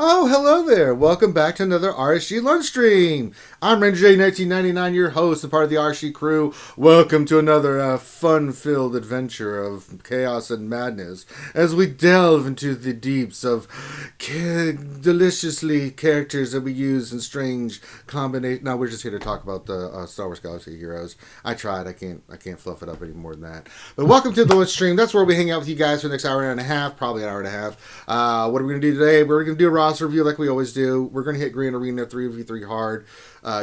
Oh, hello there. Welcome back to another RSG Lunch Stream. I'm Ranger J 1999, your host and part of the RSG crew. Welcome to another fun-filled adventure of chaos and madness as we delve into the deeps of deliciously characters that we use in strange combinations. No, we're just here to talk about the Star Wars Galaxy Heroes. I tried. I can't fluff it up any more than that. But welcome to the Lunch Stream. That's where we hang out with you guys for the next hour and a half, probably an hour and a half. What are we going to do today? We're going to do a roster review like we always do. We're going to hit Grand Arena 3v3 hard.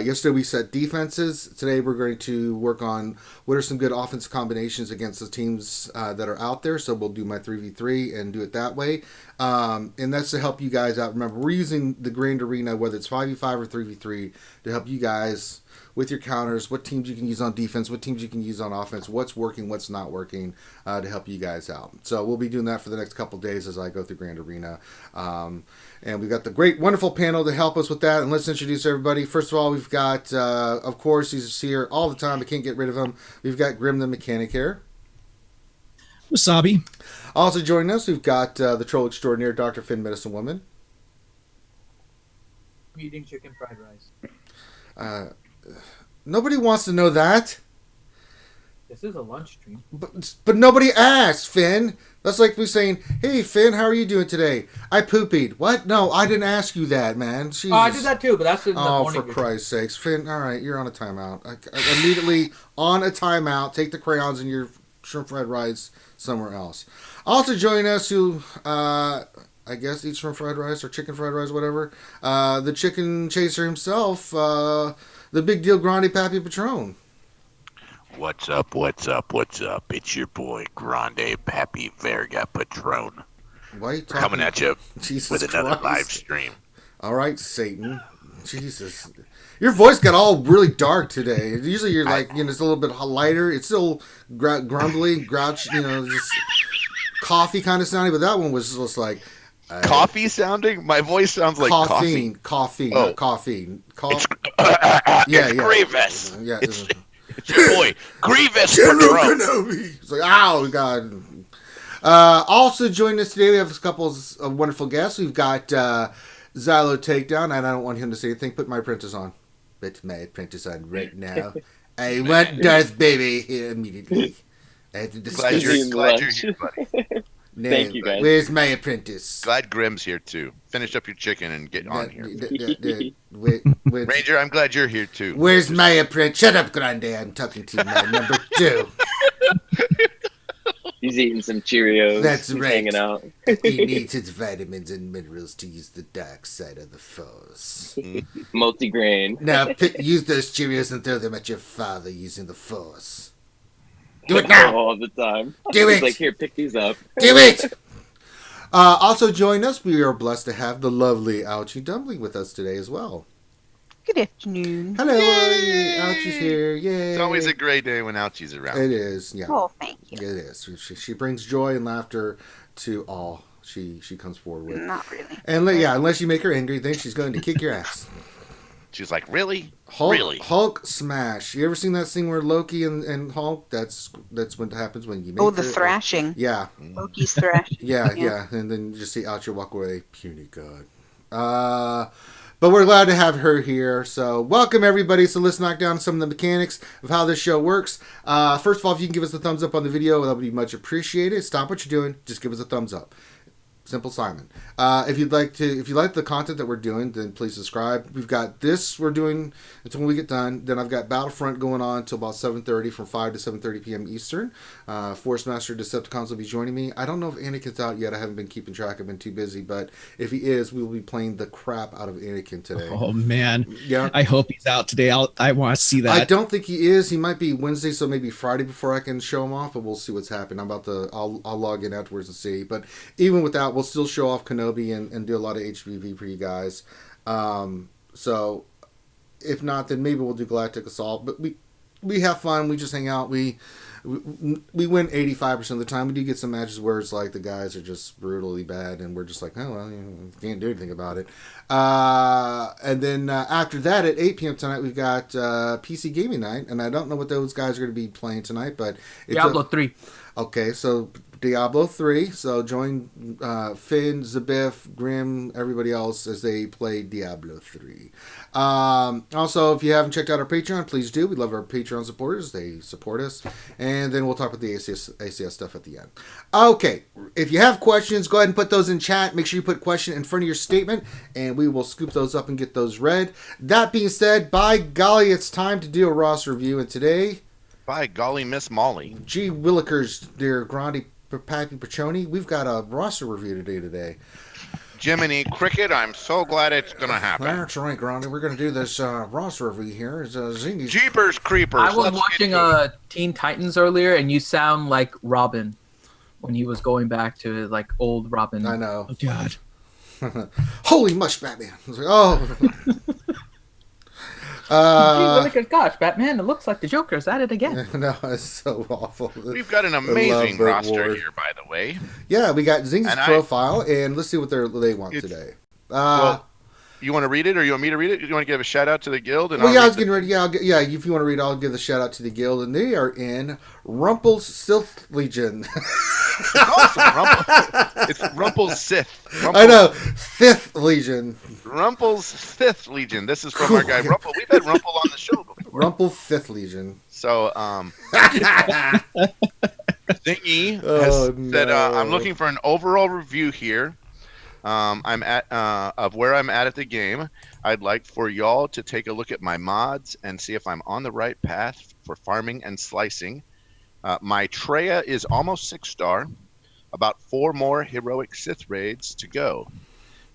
Yesterday we set defenses. Today we're going to work on what are some good offensive combinations against the teams that are out there. So we'll do my 3v3 and do it that way. And that's to help you guys out. Remember, we're using the Grand Arena, whether it's 5v5 or 3v3, to help you guys with your counters, what teams you can use on defense, what teams you can use on offense, what's working, what's not working, to help you guys out. So we'll be doing that for the next couple days as I go through Grand Arena. And we've got the great, wonderful panel to help us with that. And let's introduce everybody. First of all, we've got, of course, he's here all the time. I can't get rid of him. We've got Grim the Mechanic here. Wasabi. Also joining us, we've got the troll extraordinaire, Dr. Finn Medicine Woman. I'm eating chicken fried rice. Nobody wants to know that. This is a lunch stream. But nobody asked, Finn. That's like me saying, hey, Finn, how are you doing today? I poopied. What? No, I didn't ask you that, man. Jesus. Oh, I did that too, but that's in the morning. For Christ's sakes. Finn, all right, you're on a timeout. Immediately on a timeout. Take the crayons and your shrimp fried rice somewhere else. Also joining us who, I guess, eats shrimp fried rice or chicken fried rice, whatever. The chicken chaser himself, the big deal Grande Pappy Patron. What's up, what's up, what's up? It's your boy, Grande Pappy Verga Patron. Why are you talking? Coming at you Jesus with another Christ. live stream. All right, Satan. Jesus. Your voice got all really dark today. Usually you're like, it's a little bit lighter. It's still grumbly, grouch, just coffee kind of sounding, but that one was just like... coffee sounding? My voice sounds like coffee. Coffee, oh. not coffee. It's yeah. Grievous. Yeah. It's your boy, Grievous General Patron. Kenobi. It's like, ow, God. Also joining us today, we have a couple of wonderful guests. We've got Xylo Takedown, and I don't want him to say anything. Put my apprentice on. Put my apprentice on right now. I want Darth Baby here immediately. I have to discuss. Glad you're here, buddy. No, Thank you, guys. Where's my apprentice? Glad Grim's here, too. Finish up your chicken and get on here. Ranger, I'm glad you're here, too. Where's my apprentice? Shut up, Grande. I'm talking to my number 2. He's eating some Cheerios. That's He's right. hanging out. He needs his vitamins and minerals to use the dark side of the Force. Multigrain. Now, use those Cheerios and throw them at your father using the Force. Do it now! All the time. Do He's it! like, here, pick these up. Do it! Also join us. We are blessed to have the lovely Ouchie Dumpling with us today as well. Good afternoon. Hello, Ouchie's here. Yay! It's always a great day when Ouchie's around. It is, yeah. Oh, thank you. It is. She brings joy and laughter to all she comes forward with. Not really. And unless you make her angry, then she's going to kick your ass. She's like, really? Hulk, Really? Hulk smash. You ever seen that scene where Loki and Hulk? That's what happens when you make The thrashing. Yeah. Loki's thrashing. Yeah. And then you just see Oucher walk away. Puny God. But we're glad to have her here. So welcome everybody. So let's knock down some of the mechanics of how this show works. First of all, if you can give us a thumbs up on the video, that would be much appreciated. Stop what you're doing. Just give us a thumbs up. Simple Simon. If you like the content that we're doing, then please subscribe. We've got this we're doing until when we get done. Then I've got Battlefront going on until about 7:30, from 5 to 7:30 p.m. Eastern. Force Master Decepticons will be joining me. I don't know if Anakin's out yet. I haven't been keeping track. I've been too busy. But if he is, we will be playing the crap out of Anakin today. Oh man, yeah. I hope he's out today. I want to see that. I don't think he is. He might be Wednesday, so maybe Friday before I can show him off. But we'll see what's happening. I'll log in afterwards and see. But even with that, we'll still show off Kenobi and do a lot of HVV for you guys. So if not, then maybe we'll do Galactic Assault. But we have fun. We just hang out. We win 85% of the time. We do get some matches where it's like the guys are just brutally bad, and we're just like, oh well, can't do anything about it. And then after that, at 8 p.m. tonight, we've got PC Gaming Night, and I don't know what those guys are going to be playing tonight, but it's Diablo 3. Okay, so Diablo 3. So join Finn, Zabiff, Grim, everybody else as they play Diablo 3. Also, if you haven't checked out our Patreon, please do. We love our Patreon supporters. They support us. And then we'll talk about the ACS stuff at the end. Okay, if you have questions, go ahead and put those in chat. Make sure you put question in front of your statement, and we will scoop those up and get those read. That being said, by golly, it's time to do a roster review. And today... By golly, Miss Molly. Gee Willikers, dear Grandi Pappy Pachoni, we've got a roster review today. Jiminy Cricket, I'm so glad it's going to happen. That's right, Grandi. We're going to do this roster review here. It's Zingy's. Jeepers Creepers. I was let's watching get to it. Teen Titans earlier, and you sound like Robin when he was going back to like old Robin. I know. Oh, God. Holy mush, Batman. I was like, oh. Gosh, Batman, it looks like the Joker's at it again. No, it's so awful. We've got an amazing roster here, by the way. Yeah, we got Zing's profile, and let's see what they want today. Well, you want to read it, or you want me to read it? You want to give a shout out to the guild? And I was getting ready. Yeah, if you want to read, I'll give the shout out to the guild, and they are in Rumple's Sith Legion. It's Rumple's Sith. I know, Fifth Legion. Rumple's Fifth Legion. This is from our guy Rumple. We've had Rumple on the show before. Rumple Fifth Legion. So, Thingy has said, I'm looking for an overall review here. I'm at of where I'm at the game. I'd like for y'all to take a look at my mods and see if I'm on the right path for farming and slicing. My Treya is almost 6-star. About 4 more heroic Sith raids to go.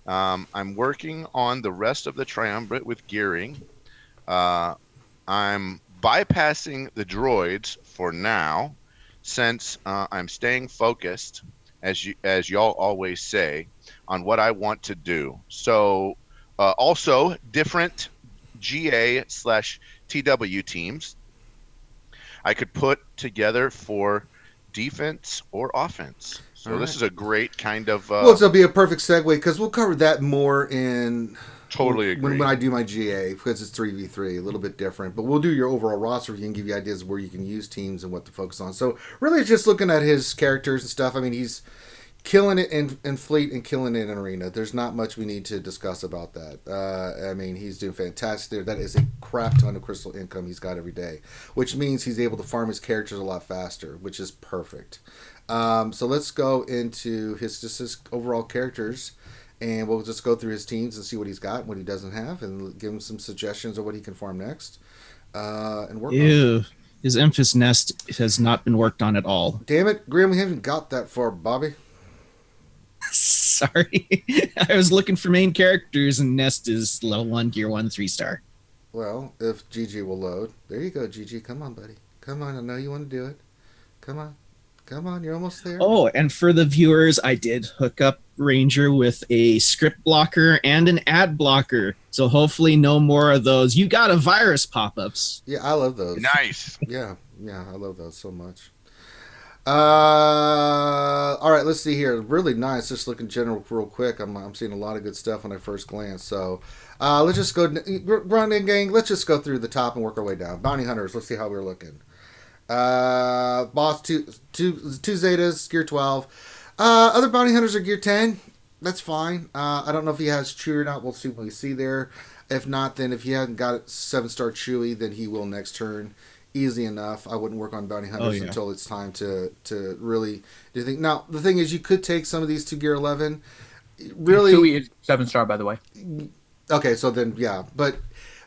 I'm working on the rest of the triumvirate with gearing. I'm bypassing the droids for now, since I'm staying focused, as y'all always say, on what I want to do. So, also different GA/TW teams I could put together for defense or offense. So this is a great kind of... well, it'll be a perfect segue, because we'll cover that more in... Totally agree. When I do my GA, because it's 3v3, a little bit different. But we'll do your overall roster review and give you ideas of where you can use teams and what to focus on. So really just looking at his characters and stuff. I mean, he's killing it in Fleet and killing it in Arena. There's not much we need to discuss about that. I mean, he's doing fantastic there. That is a crap ton of crystal income he's got every day, which means he's able to farm his characters a lot faster, which is perfect. So let's go into his overall characters, and we'll just go through his teams and see what he's got, what he doesn't have, and give him some suggestions of what he can farm next. And work on. His Emphas Nest has not been worked on at all. Damn it, Graham, we haven't got that far, Bobby. Sorry. I was looking for main characters, and Nest is level 1, gear 1, 3-star. Well, if GG will load. There you go, GG. Come on, buddy. Come on, I know you want to do it. Come on. Come on, you're almost there. Oh, and for the viewers, I did hook up Ranger with a script blocker and an ad blocker. So hopefully no more of those. You got a virus pop-ups. Yeah, I love those. Nice. Yeah, I love those so much. All right, let's see here. Really nice. Just looking general real quick. I'm seeing a lot of good stuff when I first glance. So let's just go, run in, gang. Let's just go through the top and work our way down. Bounty Hunters. Let's see how we're looking. Boss two Zetas, gear 12. Other Bounty Hunters are gear 10. That's fine. I don't know if he has Chewie or not. We'll see what we see there. If not, then if he hasn't got 7-star Chewie, then he will next turn. Easy enough. I wouldn't work on Bounty Hunters until it's time to really do things. Now, the thing is, you could take some of these to gear 11. Really, Chewie is 7-star, by the way. Okay, so then, yeah. But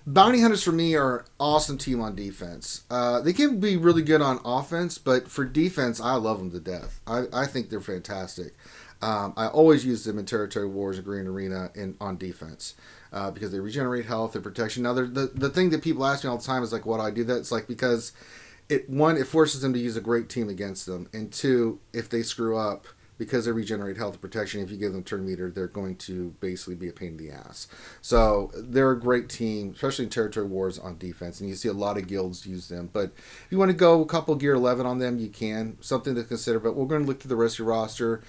Bounty Hunters, for me, are an awesome team on defense. They can be really good on offense, but for defense, I love them to death. I think they're fantastic. I always use them in Territory Wars and Green Arena on defense. Because they regenerate health and protection. Now, the thing that people ask me all the time is like, why do I do that? It's like, because it forces them to use a great team against them, and 2, if they screw up, because they regenerate health and protection, if you give them turn meter, they're going to basically be a pain in the ass. So they're a great team, especially in Territory Wars on defense, and you see a lot of guilds use them. But if you want to go a couple gear 11 on them, you can. Something to consider. But we're going to look through the rest of your roster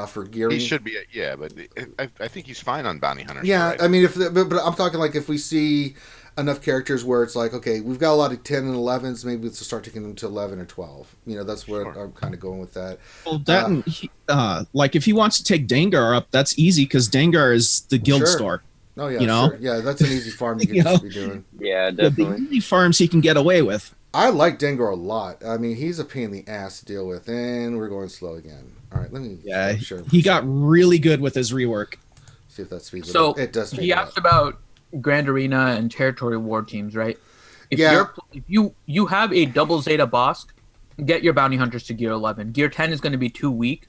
for gearing. He should be, but I think he's fine on Bounty Hunters. Yeah, right? I mean, but I'm talking like if we see enough characters where it's like, okay, we've got a lot of 10 and 11s, maybe let's start taking them to 11 or 12. That's where I'm kind of going with that. Well, like if he wants to take Dengar up, that's easy because Dengar is the guild store. Oh yeah, sure. Yeah, that's an easy farm you can just be doing. Yeah, definitely. The only farms he can get away with. I like Dengar a lot. I mean, he's a pain in the ass to deal with, and we're going slow again. All right, let me. Yeah, he got really good with his rework. See if that speeds it So up. It does. he asked about Grand Arena and Territory War teams, right? If you have a double Zeta boss, get your bounty hunters to gear 11. Gear 10 is going to be too weak,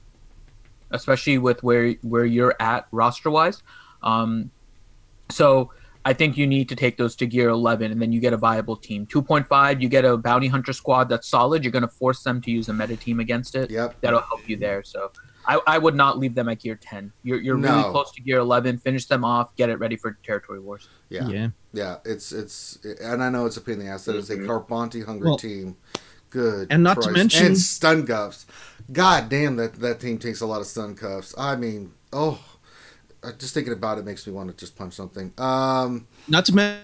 especially with where you're at roster wise. So I think you need to take those to gear 11, and then you get a viable team. 2.5, you get a bounty hunter squad that's solid. You're going to force them to use a meta team against it. Yep. That'll help you there. So I would not leave them at gear 10. You're really close to gear 11. Finish them off. Get it ready for Territory Wars. Yeah. It's and I know it's a pain in the ass. That is a Carbonti hungry team. Good. And not to mention, and stun cuffs. God damn, that team takes a lot of stun cuffs. I mean, just thinking about it makes me want to just punch something. Not to mention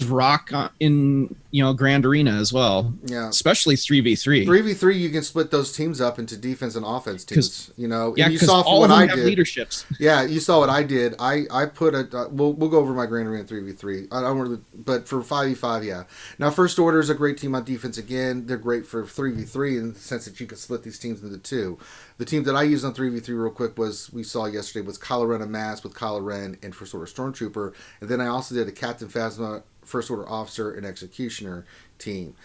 rock in Grand Arena as well. Yeah, especially 3v3. 3v3, you can split those teams up into defense and offense teams. Yeah, and you saw all what of them I have did. Leaderships. Yeah, you saw what I did. I put a. We'll go over my Grand Arena 3v3. I don't really, but for 5v5, yeah. Now, First Order is a great team on defense. Again, they're great for 3v3 in the sense that you can split these teams into two. The team that I used on 3v3 real quick we saw yesterday was Kylo Ren Mass with Kylo Ren and First Order Stormtrooper, and then I also did a Captain Phasma, First Order Officer, and Executioner team.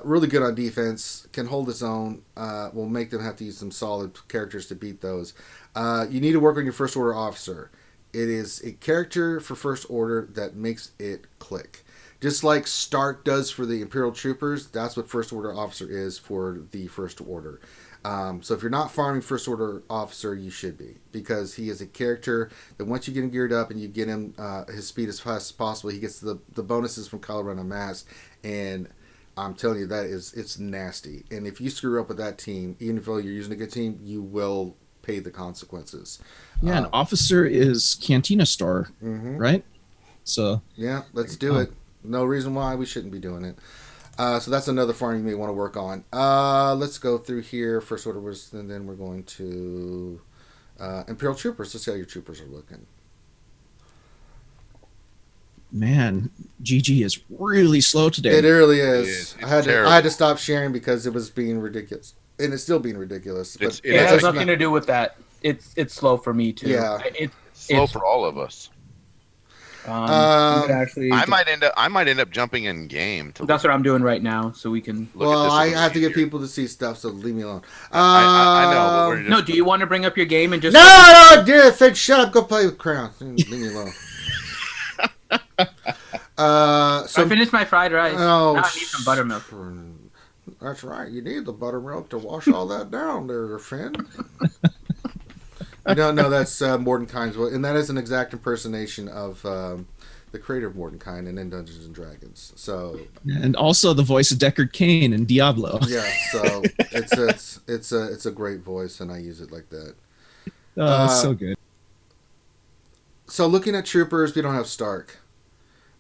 Really good on defense, can hold its own. Will make them have to use some solid characters to beat those. You need to work on your First Order Officer. It is a character for First Order that makes it click. Just like Stark does for the Imperial Troopers, that's what First Order Officer is for the First Order. So if you're not farming First Order Officer, you should be, because he is a character that once you get him geared up and you get him his speed as fast as possible, he gets the bonuses from Kylo Ren Unmasked, and I'm telling you, it's nasty. And if you screw up with that team, even if you're using a good team, you will pay the consequences. Yeah, an officer is Cantina Store, right? So yeah, let's do it. No reason why we shouldn't be doing it. So that's another farm you may want to work on. Let's go through here. First Order was, and then we're going to Imperial Troopers. Let's see how your troopers are looking. Man, GG is really slow today. It really is. It's I had to stop sharing because it was being ridiculous, and it's still being ridiculous. But It has nothing to do with that. It's slow for me too. Yeah. It's slow for all of us. Actually, I might end up jumping in game. That's what I'm doing right now, so we can. Well, I have to get people to see stuff, so leave me alone. I know, but we're just... No, do you want to bring up your game and just? No, dear, shut up. Go play with crowns. Leave me alone. So I finished my fried rice. Oh, now I need some buttermilk. That's right. You need the buttermilk to wash all that down there, Finn. No, that's Mordenkainen's, and that is an exact impersonation of the creator of Mordenkainen and in Dungeons and Dragons. So, and also the voice of Deckard Cain in Diablo. Yeah, so it's a great voice, and I use it like that. Oh, so good. So looking at troopers, we don't have Stark.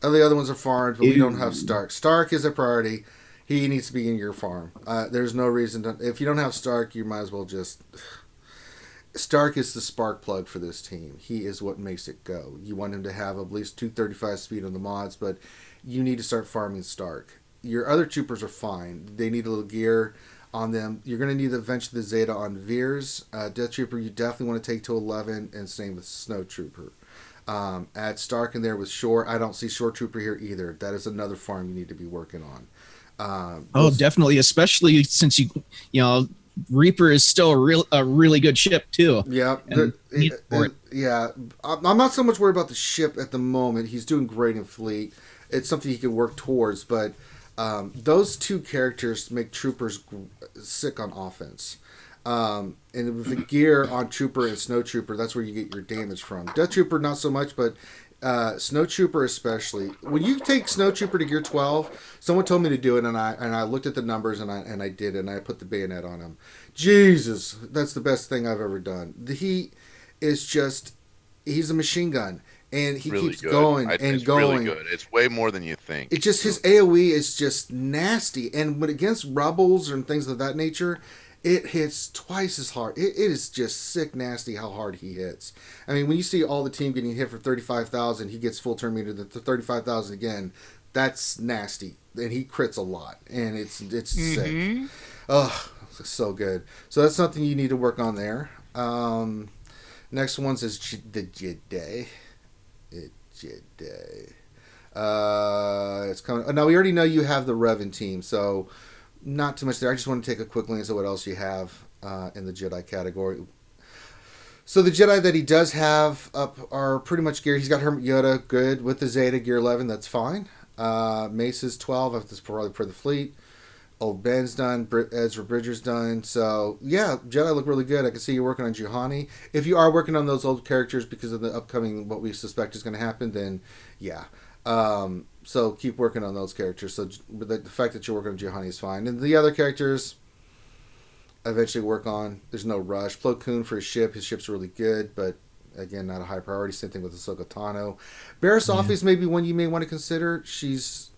The other ones are farmed, but we don't have Stark. Stark is a priority. He needs to be in your farm. There's no reason to. If you don't have Stark, you might as well just. Stark is the spark plug for this team. He is what makes it go. You want him to have at least 235 speed on the mods, but you need to start farming Stark. Your other troopers are fine. They need a little gear on them. You're going to need eventually the Zeta on Veers. Death Trooper, you definitely want to take to 11, and same with Snow Trooper. Add Stark in there with Shore. I don't see Shore Trooper here either. That is another farm you need to be working on. Definitely, especially since you Reaper is still a really good ship too. Yeah, yeah. I'm not so much worried about the ship at the moment. He's doing great in fleet. It's something he can work towards, but those two characters make troopers sick on offense. And with the gear on Trooper and Snow Trooper, that's where you get your damage from. Death Trooper, not so much, but Snow Trooper especially. When you take Snow Trooper to gear 12, someone told me to do it, and I looked at the numbers, and I did it, and I put the bayonet on him. Jesus, that's the best thing I've ever done. He is just, he's a machine gun. And he really keeps good. going It's and going. really good. It's way more than you think. It just his AoE is just nasty, and when against rebels and things of that nature, it hits twice as hard. It is just sick nasty how hard he hits. I mean, when you see all the team getting hit for 35,000, he gets full turn meter to 35,000 again. That's nasty, and he crits a lot, and it's sick. Oh, so good. So that's something you need to work on there. Next one's is the Jedi. Jedi. It's coming. Now we already know you have the Revan team, so not too much there. I just want to take a quick glance at what else you have in the Jedi category. So the Jedi that he does have up are pretty much geared. He's got Hermit Yoda, good with the Zeta gear 11. That's fine. Mace is 12. That's probably for the fleet. Old Ben's done. Ezra Bridger's done. So, yeah, Jedi look really good. I can see you're working on Juhani. If you are working on those old characters because of the upcoming, what we suspect is going to happen, then, yeah. So, keep working on those characters. So, the fact that you're working on Juhani is fine. And the other characters, eventually work on. There's no rush. Plo Koon for his ship. His ship's really good, but, again, not a high priority. Same thing with Ahsoka Tano. Barriss Offee is maybe one you may want to consider. She's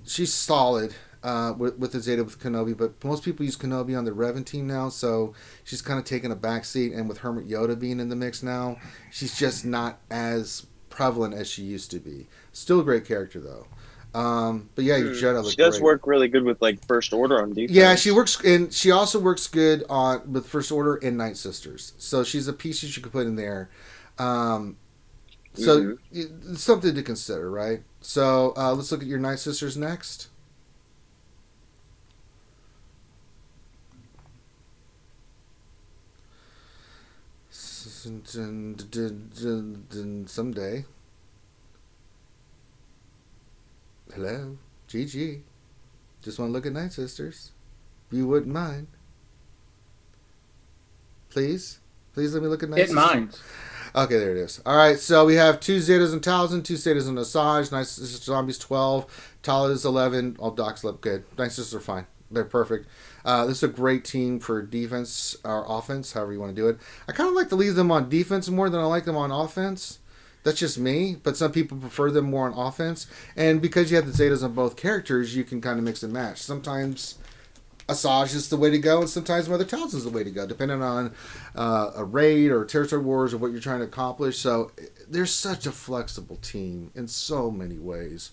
solid. With the Zeta with Kenobi, but most people use Kenobi on the Revan team now, so she's kind of taking a backseat. And with Hermit Yoda being in the mix now, she's just not as prevalent as she used to be. Still a great character though. But yeah, your Jedi look She does great. work really good with like First Order on defense. Yeah, she works, and she also works good with First Order and Night Sisters. So she's a piece that you could put in there. So it's something to consider, right? So let's look at your Night Sisters next. Someday. Hello, GG. Just want to look at Night Sisters. If you wouldn't mind. Please let me look at Night Sisters. It minds. Okay, there it is. Alright, so we have 2 Zetas and Talzin, 2 Zetas and Asajj, Night Sisters Zombies 12, Tala's 11, all Docs look good. Night Sisters are fine. They're perfect. This is a great team for defense or offense, however you want to do it. I kind of like to leave them on defense more than I like them on offense. That's just me, but some people prefer them more on offense. And because you have the Zetas on both characters, you can kind of mix and match. Sometimes Asajj is the way to go, and sometimes Mother Talzin is the way to go, depending on a raid or territory wars or what you're trying to accomplish. So they're such a flexible team in so many ways.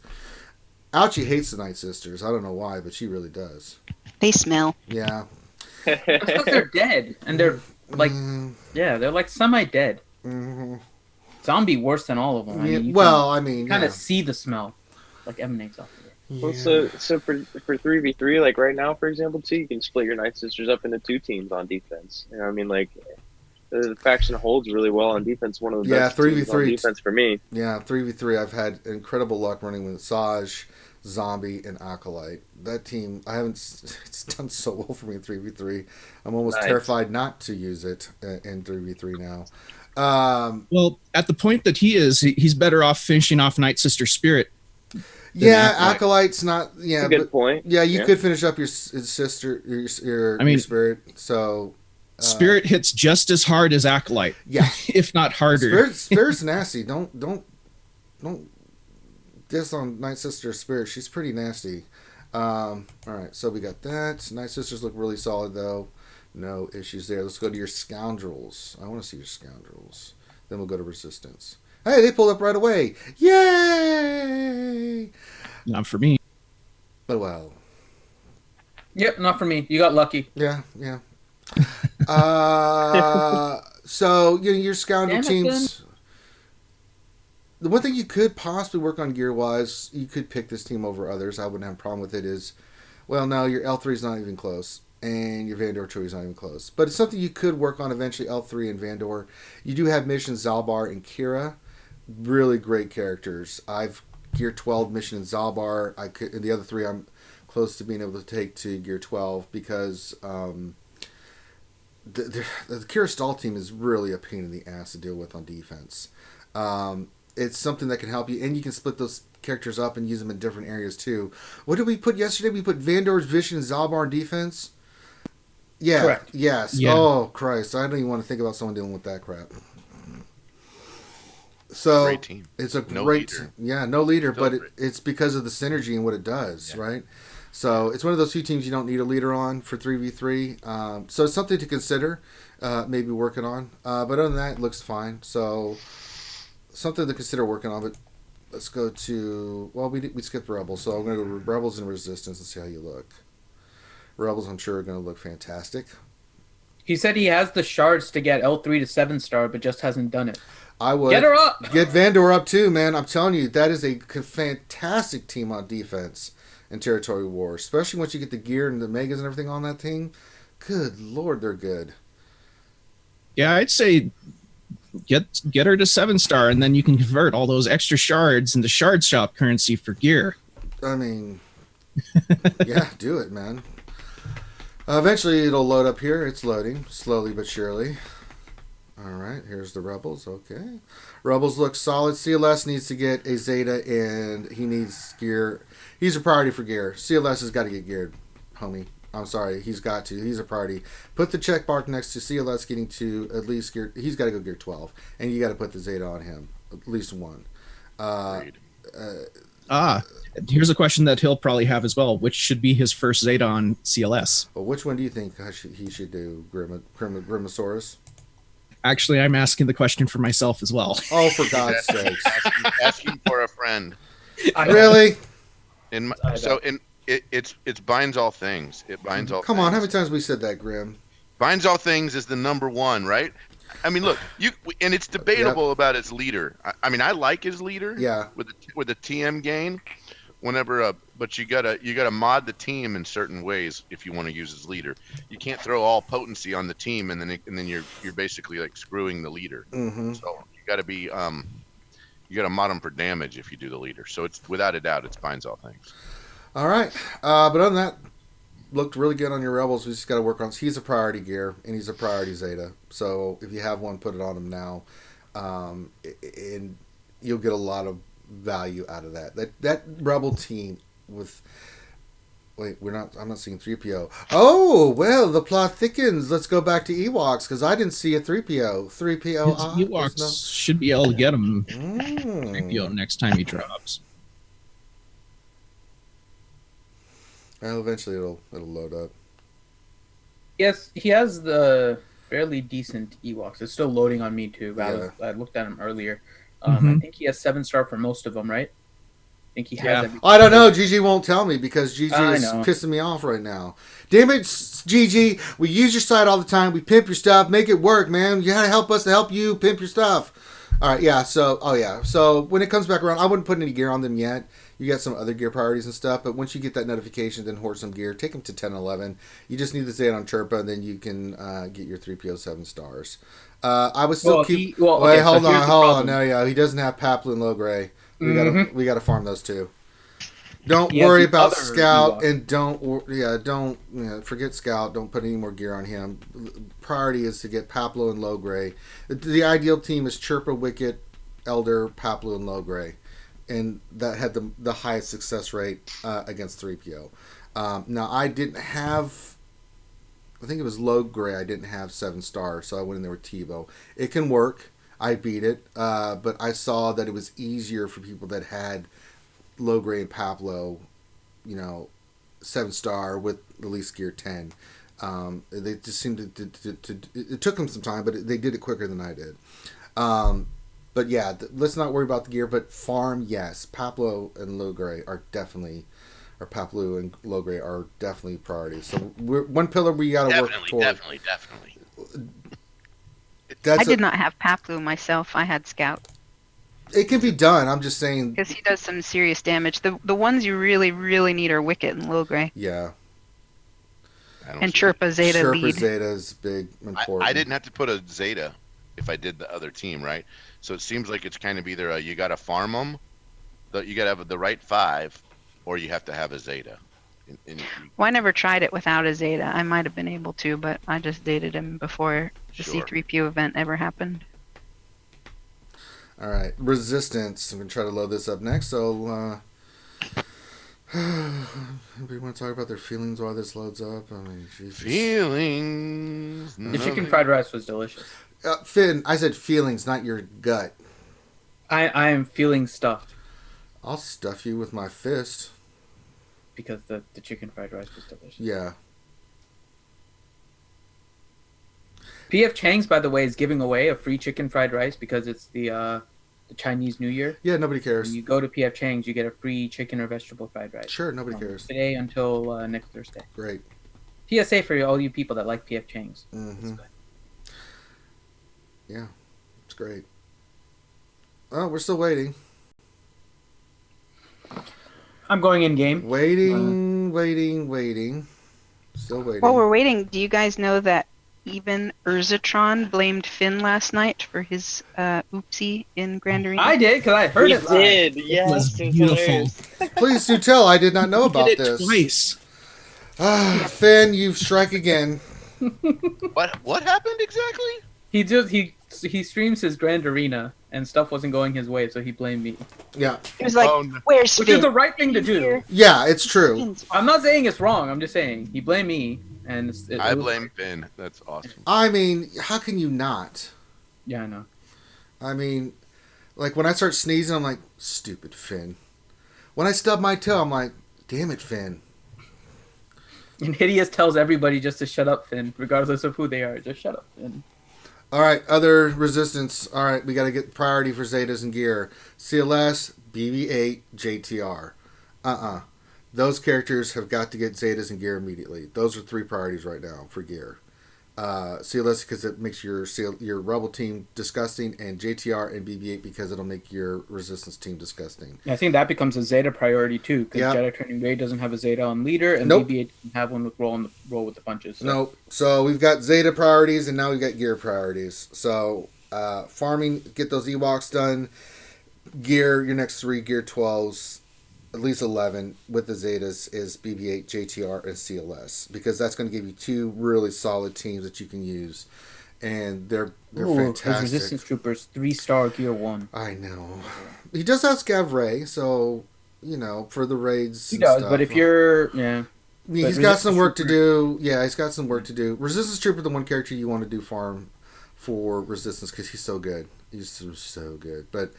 Ouchie hates the Night Sisters. I don't know why, but she really does. They smell. Yeah. That's because they're dead, and they're like, they're like semi-dead. Mm-hmm. Zombie worse than all of them. Yeah, I mean, kind of see the smell, like emanates off of it. Well, so for 3v3, like right now, for example, too, you can split your Night Sisters up into 2 teams on defense. You know what I mean? Like, the faction holds really well on defense. One of the best 3v3 teams on defense for me. Yeah, 3v3. I've had incredible luck running with Asajj, Zombie, and Acolyte. That team, it's done so well for me in 3v3. I'm almost terrified not to use it in 3v3 now. Well, at the point that he's better off finishing off Night Sister Spirit. Yeah, Acolyte's not. Yeah, that's a good point. Yeah, you could finish up your sister, your Spirit. So Spirit hits just as hard as Acolyte. Yeah, if not harder. Spirit's nasty. Don't diss on Night Sister Spirit. She's pretty nasty. All right, so we got that. Night Sisters look really solid though. No issues there. Let's go to your Scoundrels. I want to see your Scoundrels. Then we'll go to Resistance. Hey, they pulled up right away. Yay! Not for me. But well. Yep, not for me. You got lucky. Yeah. So, your Scoundrel teams. The one thing you could possibly work on gear-wise, you could pick this team over others. I wouldn't have a problem with it. Well, no, your L3 is not even close. And your Vandor Chewie is not even close. But it's something you could work on eventually, L3 and Vandor. You do have Mission Zalbar and Kira. Really great characters. I've Gear 12 Mission and Zalbar. And the other 3 I'm close to being able to take to Gear 12 because the Kira Stall team is really a pain in the ass to deal with on defense. It's something that can help you, and you can split those characters up and use them in different areas too. What did we put yesterday? We put Vandor's Vision and Zalbar in defense. Yeah. Correct. Yes. Yeah. Oh Christ! I don't even want to think about someone dealing with that crap. So great team. it's a No great, leader. no leader, Still but great. it's because of the synergy and what it does, Yeah. right? So it's one of those few teams you don't need a leader on for 3v3. So it's something to consider, maybe working on. But other than that, it looks fine. So something to consider working on. But let's go to, well, we skipped Rebels, so I'm going to go to Rebels and Resistance and see how you look. Rebels, I'm sure, are going to look fantastic. He said he has the shards to get L3 to 7-star, but just hasn't done it. I would Get her up! Get Vandor up too, man. I'm telling you, that is a fantastic team on defense in Territory War, especially once you get the gear and the megas and everything on that team. Good lord, they're good. Yeah, I'd say get her to 7-star, and then you can convert all those extra shards into shard shop currency for gear. I mean, yeah, do it, man. Eventually, it'll load up here. It's loading slowly but surely. All right, here's the Rebels. Okay, Rebels look solid. CLS needs to get a Zeta, and he needs gear. He's a priority for gear. CLS has got to get geared, homie. I'm sorry, he's got to. He's a priority. Put the check mark next to CLS getting to at least gear. He's got to go gear 12, and you got to put the Zeta on him, at least one. Here's a question that he'll probably have as well. Which should be his first Zeta on CLS? Well, which one do you think he should do, Grimmosaurus? Actually, I'm asking the question for myself as well. Oh, for God's sakes. Asking for a friend. Really? It's binds all things. It binds all. Come things. on, how many times we said that, Grim? Binds all things is the number one, right? I mean, look, and it's debatable about his leader. I mean, I like his leader. Yeah. With the TM gain, whenever but you gotta mod the team in certain ways if you want to use his leader. You can't throw all potency on the team and then you're basically like screwing the leader. Mm-hmm. So you gotta be you gotta mod him for damage if you do the leader. So it's without a doubt it's binds all things. All right, but other than that, looked really good on your Rebels. We just got to work on. He's a priority gear and he's a priority Zeta. So if you have one, put it on him now, and you'll get a lot of value out of that. That Rebel team with. Wait, I'm not seeing 3PO. Oh, well, the plot thickens. Let's go back to Ewoks because I didn't see a 3PO. 3PO. Ewoks should be able to get him 3PO next time he drops. Well, eventually it'll load up. Yes, he has the fairly decent Ewoks. It's still loading on me too. Yeah. I looked at him earlier. I think he has 7-star for most of them, right? I think he has. Yeah. I don't know. Gigi won't tell me because Gigi I is know. pissing me off right now. Damn it, Gigi. We use your site all the time. We pimp your stuff. Make it work, man. You gotta help us to help you pimp your stuff. All right, yeah. So when it comes back around, I wouldn't put any gear on them yet. You got some other gear priorities and stuff, but once you get that notification, then hoard some gear. Take them to 10 and 11. You just need to say it on Chirpa, and then you can get your 3PO 7 stars. I would still keep. Wait, hold on. No, yeah, he doesn't have Paplu and Logray. We gotta farm those two. Don't worry about Scout, and don't forget Scout. Don't put any more gear on him. Priority is to get Paplu and Logray. The ideal team is Chirpa, Wicket, Elder, Paplu, and Logray. And that had the highest success rate against 3PO. Now, I didn't have... I think it was Logray I didn't have 7-star, so I went in there with Tebow. It can work. I beat it. But I saw that it was easier for people that had Logray and Paplo, 7-star with at least gear 10. They just seemed to it took them some time, but they did it quicker than I did. But yeah, let's not worry about the gear. But farm, yes, Paplo and Logray are definitely, or Paplu and Logray are definitely priorities. So one pillar we got to work toward. Definitely. I did not have Paplu myself. I had Scout. It can be done. I'm just saying because he does some serious damage. The ones you really, really need are Wicket and Logray. Yeah. And Chirpa Zeta Chirpa lead. Zeta is big, important. I didn't have to put a Zeta if I did the other team, right? So it seems like it's kind of either you got to farm them, you got to have the right 5, or you have to have a Zeta. Well, I never tried it without a Zeta. I might have been able to, but I just dated him before the C-3PO event ever happened. All right, Resistance. I'm going to try to load this up next. So, anybody want to talk about their feelings while this loads up? I mean, Jesus. Feelings. The chicken fried rice was delicious. Finn, I said feelings, not your gut. I am feeling stuffed I'll stuff you with my fist. because the chicken fried rice was delicious. Yeah. PF Chang's, by the way, is giving away a free chicken fried rice because it's the Chinese New Year. Yeah, nobody When cares. you go to PF Chang's, you get a free chicken or vegetable fried rice. Sure, nobody cares. Today until next Thursday. Great. PSA for all you people that like PF Chang's. Mm-hmm. Yeah, it's great. Oh, we're still waiting. I'm going in game. Waiting. Still waiting. While we're waiting, do you guys know that even Urzatron blamed Finn last night for his oopsie in Grand Arena? I did because I heard He it. did. was Yes, it was beautiful. hilarious. Please do tell. I did not know about Did it this. twice. Finn, you strike again. What happened exactly? He streams his Grand Arena and stuff wasn't going his way, so he blamed me. Yeah. He was like, Oh, no. "Where's Which Finn? is the right thing to do. Here. Yeah, it's true. Finn's I'm not saying it's wrong. I'm just saying he blamed me, and I blame Finn. That's awesome. I mean, how can you not? Yeah, I know. I mean, like when I start sneezing, I'm like, stupid Finn. When I stub my toe, I'm like, damn it, Finn. And Hideous tells everybody just to shut up, Finn, regardless of who they are. Just shut up, Finn. All right, other resistance. All right, we got to get priority for Zetas and gear. CLS, BB-8, JTR. Those characters have got to get Zetas and gear immediately. Those are 3 priorities right now for gear. CLS because it makes your Rebel team disgusting, and JTR and BB-8 because it'll make your Resistance team disgusting. Yeah, I think that becomes a Zeta priority too, because Yep. Jedi Training Grade doesn't have a Zeta on leader, and Nope. BB-8 doesn't have one with roll with the punches. So. Nope. So we've got Zeta priorities, and now we've got gear priorities. So farming, get those Ewoks done. Gear, your next 3 gear 12s, at least 11 with the Zetas is BB-8, JTR, and CLS, because that's going to give you 2 really solid teams that you can use, and they're Ooh, his fantastic. Resistance Troopers 3-star gear 1. I know. He does have Scav Ray, so for the raids. He and does, stuff. but if you're He's But got some Resistance work to Trooper- do. Yeah, he's got some work to do. Resistance Trooper, the one character you want to do farm for Resistance because he's so good. He's so good. But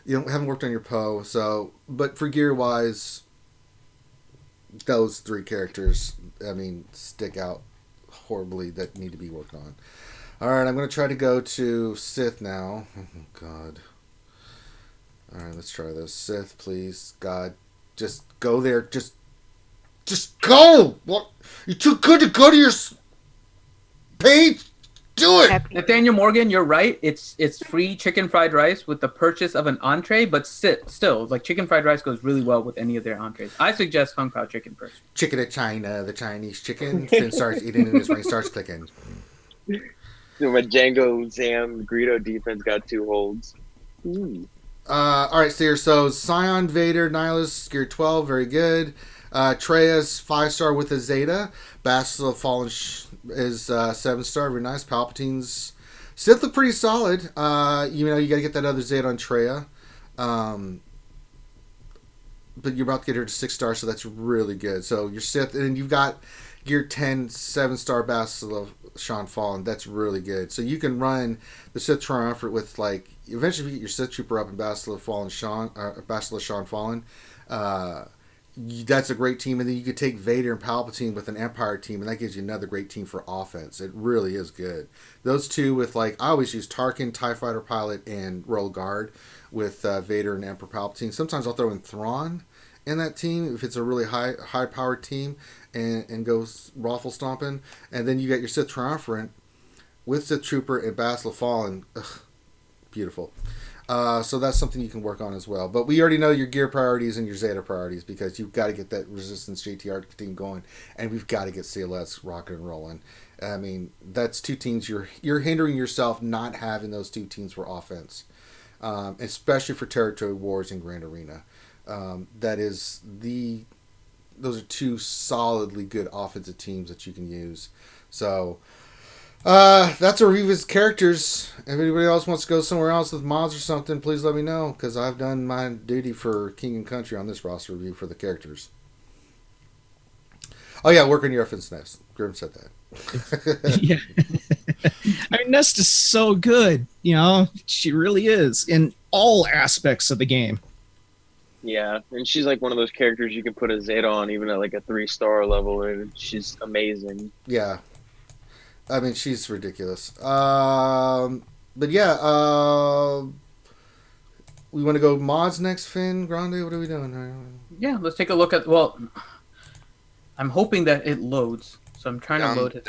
you haven't worked on your Poe, so. But for gear wise, those 3 characters, stick out horribly that need to be worked on. All right, I'm going to try to go to Sith now. Oh God. All right, let's try this. Sith, please, God, just go there. Just go! What? You're too good to go to your page. Do it. Happy. Nathaniel Morgan, you're right. It's free chicken fried rice with the purchase of an entree, but still, like chicken fried rice goes really well with any of their entrees. I suggest Kung Pao chicken first. Chicken at China, the Chinese chicken. Finn starts eating and his brain starts clicking. So my Django Sam Greedo defense got 2 holds. Ooh. All right, so Scion Vader Nihilus gear 12, very good. Treyas 5-star with a Zeta. Bastila Fallen is 7-star, very nice. Palpatine's Sith look pretty solid. You got to get that other Zeta on Treya. But you're about to get her to 6-star, so that's really good. So your Sith, and you've got gear 10 7-star Bastila Sean Fallen. That's really good. So you can run the Sith Triumvirate with eventually if you get your Sith Trooper up in Bastila Sean Fallen. That's a great team, and then you could take Vader and Palpatine with an Empire team, and that gives you another great team for offense. It really is good. Those 2 with I always use Tarkin, TIE Fighter Pilot, and Royal Guard with Vader and Emperor Palpatine. Sometimes I'll throw in Thrawn in that team if it's a really high powered team, and go raffle stomping. And then you got your Sith Triumvirate with Sith Trooper and Bastila Fallen. Ugh, beautiful. So that's something you can work on as well. But we already know your gear priorities and your Zeta priorities because you've got to get that Resistance JTR team going, and we've got to get CLS rocking and rolling. That's 2 teams you're hindering yourself not having those 2 teams for offense, especially for Territory Wars and Grand Arena. Those are 2 solidly good offensive teams that you can use. So. That's a review of his characters. If anybody else wants to go somewhere else with mods or something, please let me know, because I've done my duty for King and Country on this roster review for the characters. Oh yeah, work on your offense nest. Grim said that. Yeah. I mean, Nest is so good. She really is in all aspects of the game. Yeah, and she's like one of those characters you can put a Zeta on even at like a 3-star level, and she's amazing. Yeah. I mean, she's ridiculous. But yeah, we want to go mods next, Finn? Grande, what are we doing? Yeah, let's take a look at. Well, I'm hoping that it loads, so I'm trying to load it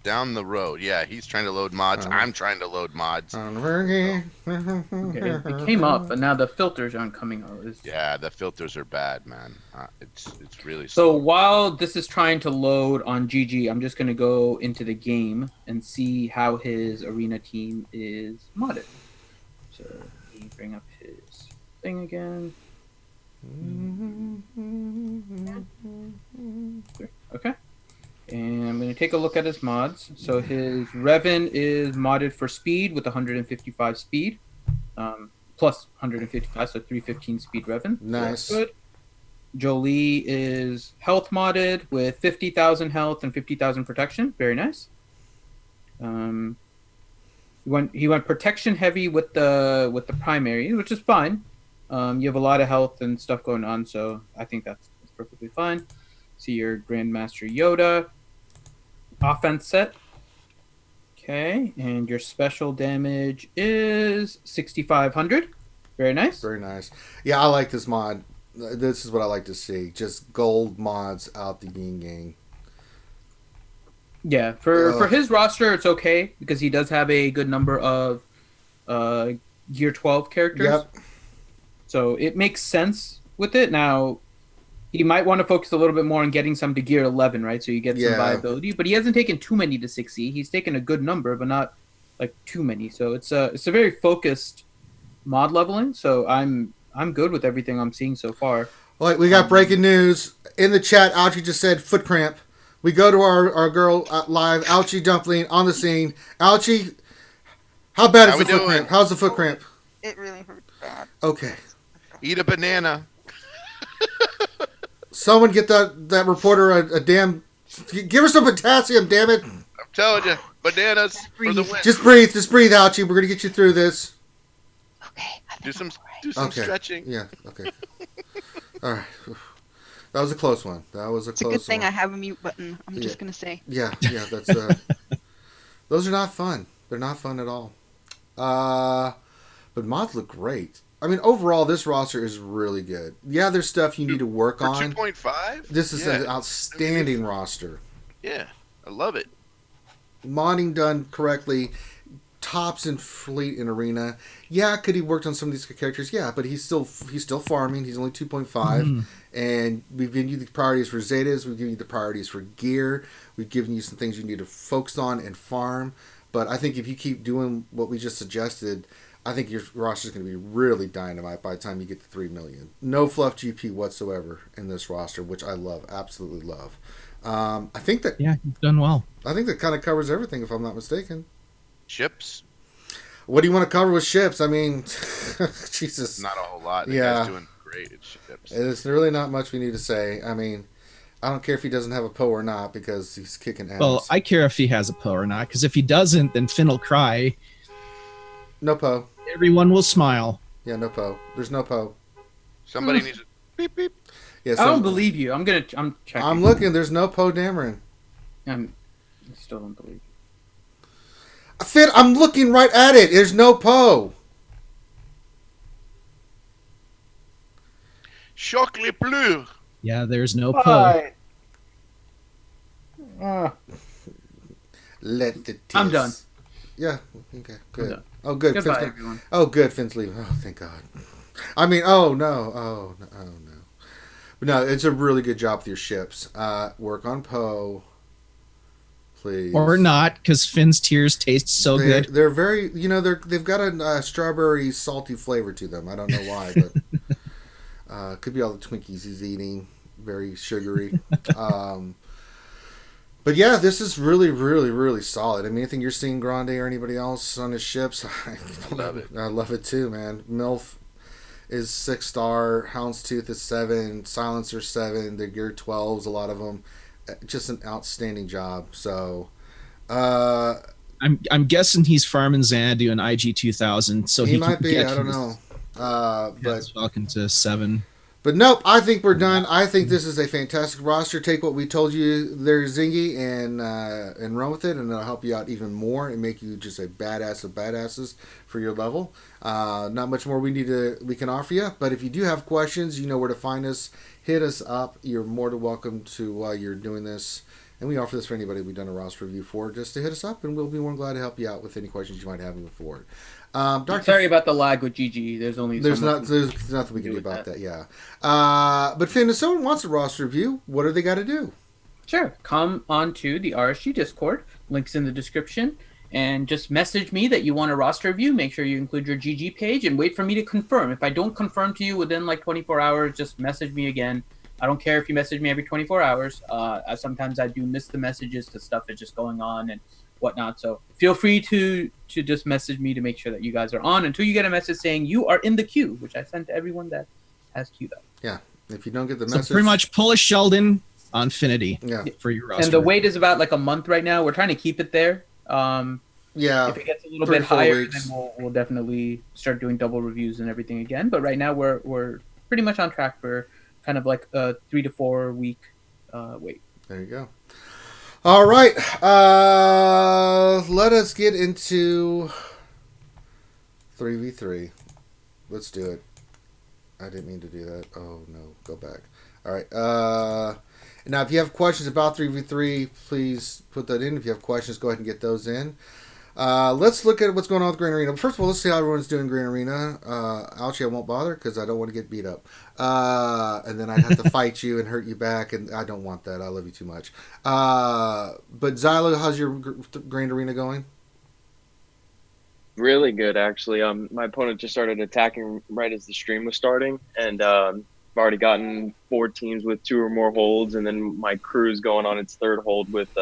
down the road. Yeah, he's trying to load mods. I'm trying to load mods. Okay, it came up, but now the filters aren't coming out. Yeah, the filters are bad, man. It's really so. slow. While this is trying to load on GG, I'm just gonna go into the game and see how his arena team is modded. So let me bring up his thing again. Okay. And I'm going to take a look at his mods. So his Revan is modded for speed with 155 speed, plus 155, so 315 speed Revan. Nice. Good. Jolie is health modded with 50,000 health and 50,000 protection. Very nice. He went protection heavy with the primary, which is fine. You have a lot of health and stuff going on, so I think that's perfectly fine. See your Grandmaster Yoda. Offense set. Okay, and your special damage is 6,500. Very nice. Very nice. Yeah, I like this mod. This is what I like to see. Just gold mods out the yin yang. Yeah, for his roster, it's okay because he does have a good number of Gear 12 characters. Yep. So it makes sense with it. Now, he might want to focus a little bit more on getting some to Gear 11, right? So you get some viability. But he hasn't taken too many to 6E. He's taken a good number, but not like too many. So it's a very focused mod leveling. So I'm good with everything I'm seeing so far. All right, we got breaking news. In the chat, Ouchie just said foot cramp. We go to our girl live, Ouchie Dumpling, on the scene. Ouchie, how bad is the foot cramp? How's the foot cramp? It really hurts bad. Okay. Eat a banana. Someone get that reporter a damn... Give her some potassium, damn it. I'm telling you, bananas for the win. Just breathe, Ouchie. We're going to get you through this. Okay. Do some stretching. Yeah, okay. All right. That was a close one. It's a good thing I have a mute button. I'm just going to say. Yeah, that's... those are not fun. They're not fun at all. But mods look great. I mean, overall, this roster is really good. Yeah, there's stuff you need to work on. 2.5? This is an outstanding roster. Yeah, I love it. Modding done correctly. Tops in fleet and arena. Yeah, could he worked on some of these characters? Yeah, but he's still farming. He's only 2.5. And we've given you the priorities for Zetas. We've given you the priorities for gear. We've given you some things you need to focus on and farm. But I think if you keep doing what we just suggested, I think your roster is going to be really dynamite by the time you get to 3 million. No fluff GP whatsoever in this roster, which I love, absolutely love. I think that you've done well. I think that kind of covers everything, if I'm not mistaken. Ships. What do you want to cover with ships? I mean, Jesus, not a whole lot. The guy's doing great at ships. There's really not much we need to say. I mean, I don't care if he doesn't have a Poe or not because he's kicking ass. Well, I care if he has a Poe or not because if he doesn't, then Finn will cry. No Poe. Everyone will smile. Yeah, no Poe. There's no Poe. Somebody needs to beep beep. Yeah, I don't believe you. I'm checking. I'm looking. There's no Poe Dameron. I still don't believe you. Finn, I'm looking right at it. There's no Poe. Chocolat bleu. Yeah, there's no Poe. Let the I'm done. Yeah. Okay. Good. Oh, good. Goodbye, everyone. Oh, good. Finn's leaving. Oh, thank God. I mean, oh no. Oh no. But no, it's a really good job with your ships. Work on Poe. Please. Or not, because Finn's tears taste so good. They're very, they've got a strawberry salty flavor to them. I don't know why, but could be all the Twinkies he's eating. Very sugary. But yeah, this is really, really, really solid. I mean, anything you're seeing Grande or anybody else on his ships, I love it. I love it too, man. MILF is 6-star. Houndstooth is 7. Silencer 7. The Gear 12s, a lot of them. just an outstanding job. So, I'm guessing he's farming Xanadu and IG 2000, so he he might can be. get I don't know. But Falcon to 7. But nope, I think we're done. I think this is a fantastic roster. Take what we told you there, Zingy, and run with it, and it'll help you out even more and make you just a badass of badasses for your level. Not much more we can offer you, but if you do have questions, you know where to find us. Hit us up. You're more than welcome to while you're doing this. And we offer this for anybody we've done a roster review for, just to hit us up, and we'll be more than glad to help you out with any questions you might have moving forward. Sorry about the lag with GG. There's nothing we can do about that. Yeah. But Finn, if someone wants a roster review, what do they got to do? Sure. Come on to the RSG Discord. Links in the description. And just message me that you want a roster review. Make sure you include your GG page and wait for me to confirm. If I don't confirm to you within like 24 hours, just message me again. I don't care if you message me every 24 hours. Sometimes I do miss the messages to stuff that's just going on and whatnot. So feel free to just message me to make sure that you guys are on until you get a message saying you are in the queue, which I sent to everyone that has queued up. Yeah. If you don't get the message. So pretty much pull a Sheldon on Finity for your roster. And the wait is about like a month right now. We're trying to keep it there. If it gets a little bit higher, then we'll definitely start doing double reviews and everything again. But right now we're pretty much on track for kind of like a 3 to 4 week wait. There you go. All right. Let us get into 3v3. Let's do it. I didn't mean to do that. Oh, no. Go back. All right. Now, if you have questions about 3v3, please put that in. If you have questions, go ahead and get those in. Let's look at what's going on with Green Arena. First of all, let's see how everyone's doing in Green Arena. Actually, I won't bother because I don't want to get beat up. And then I'd have to fight you and hurt you back, and I don't want that. I love you too much. But Xylo, how's your Green Arena going? Really good, actually. My opponent just started attacking right as the stream was starting, and I've already gotten 4 teams with 2 or more holds, and then my crew's going on its 3rd hold with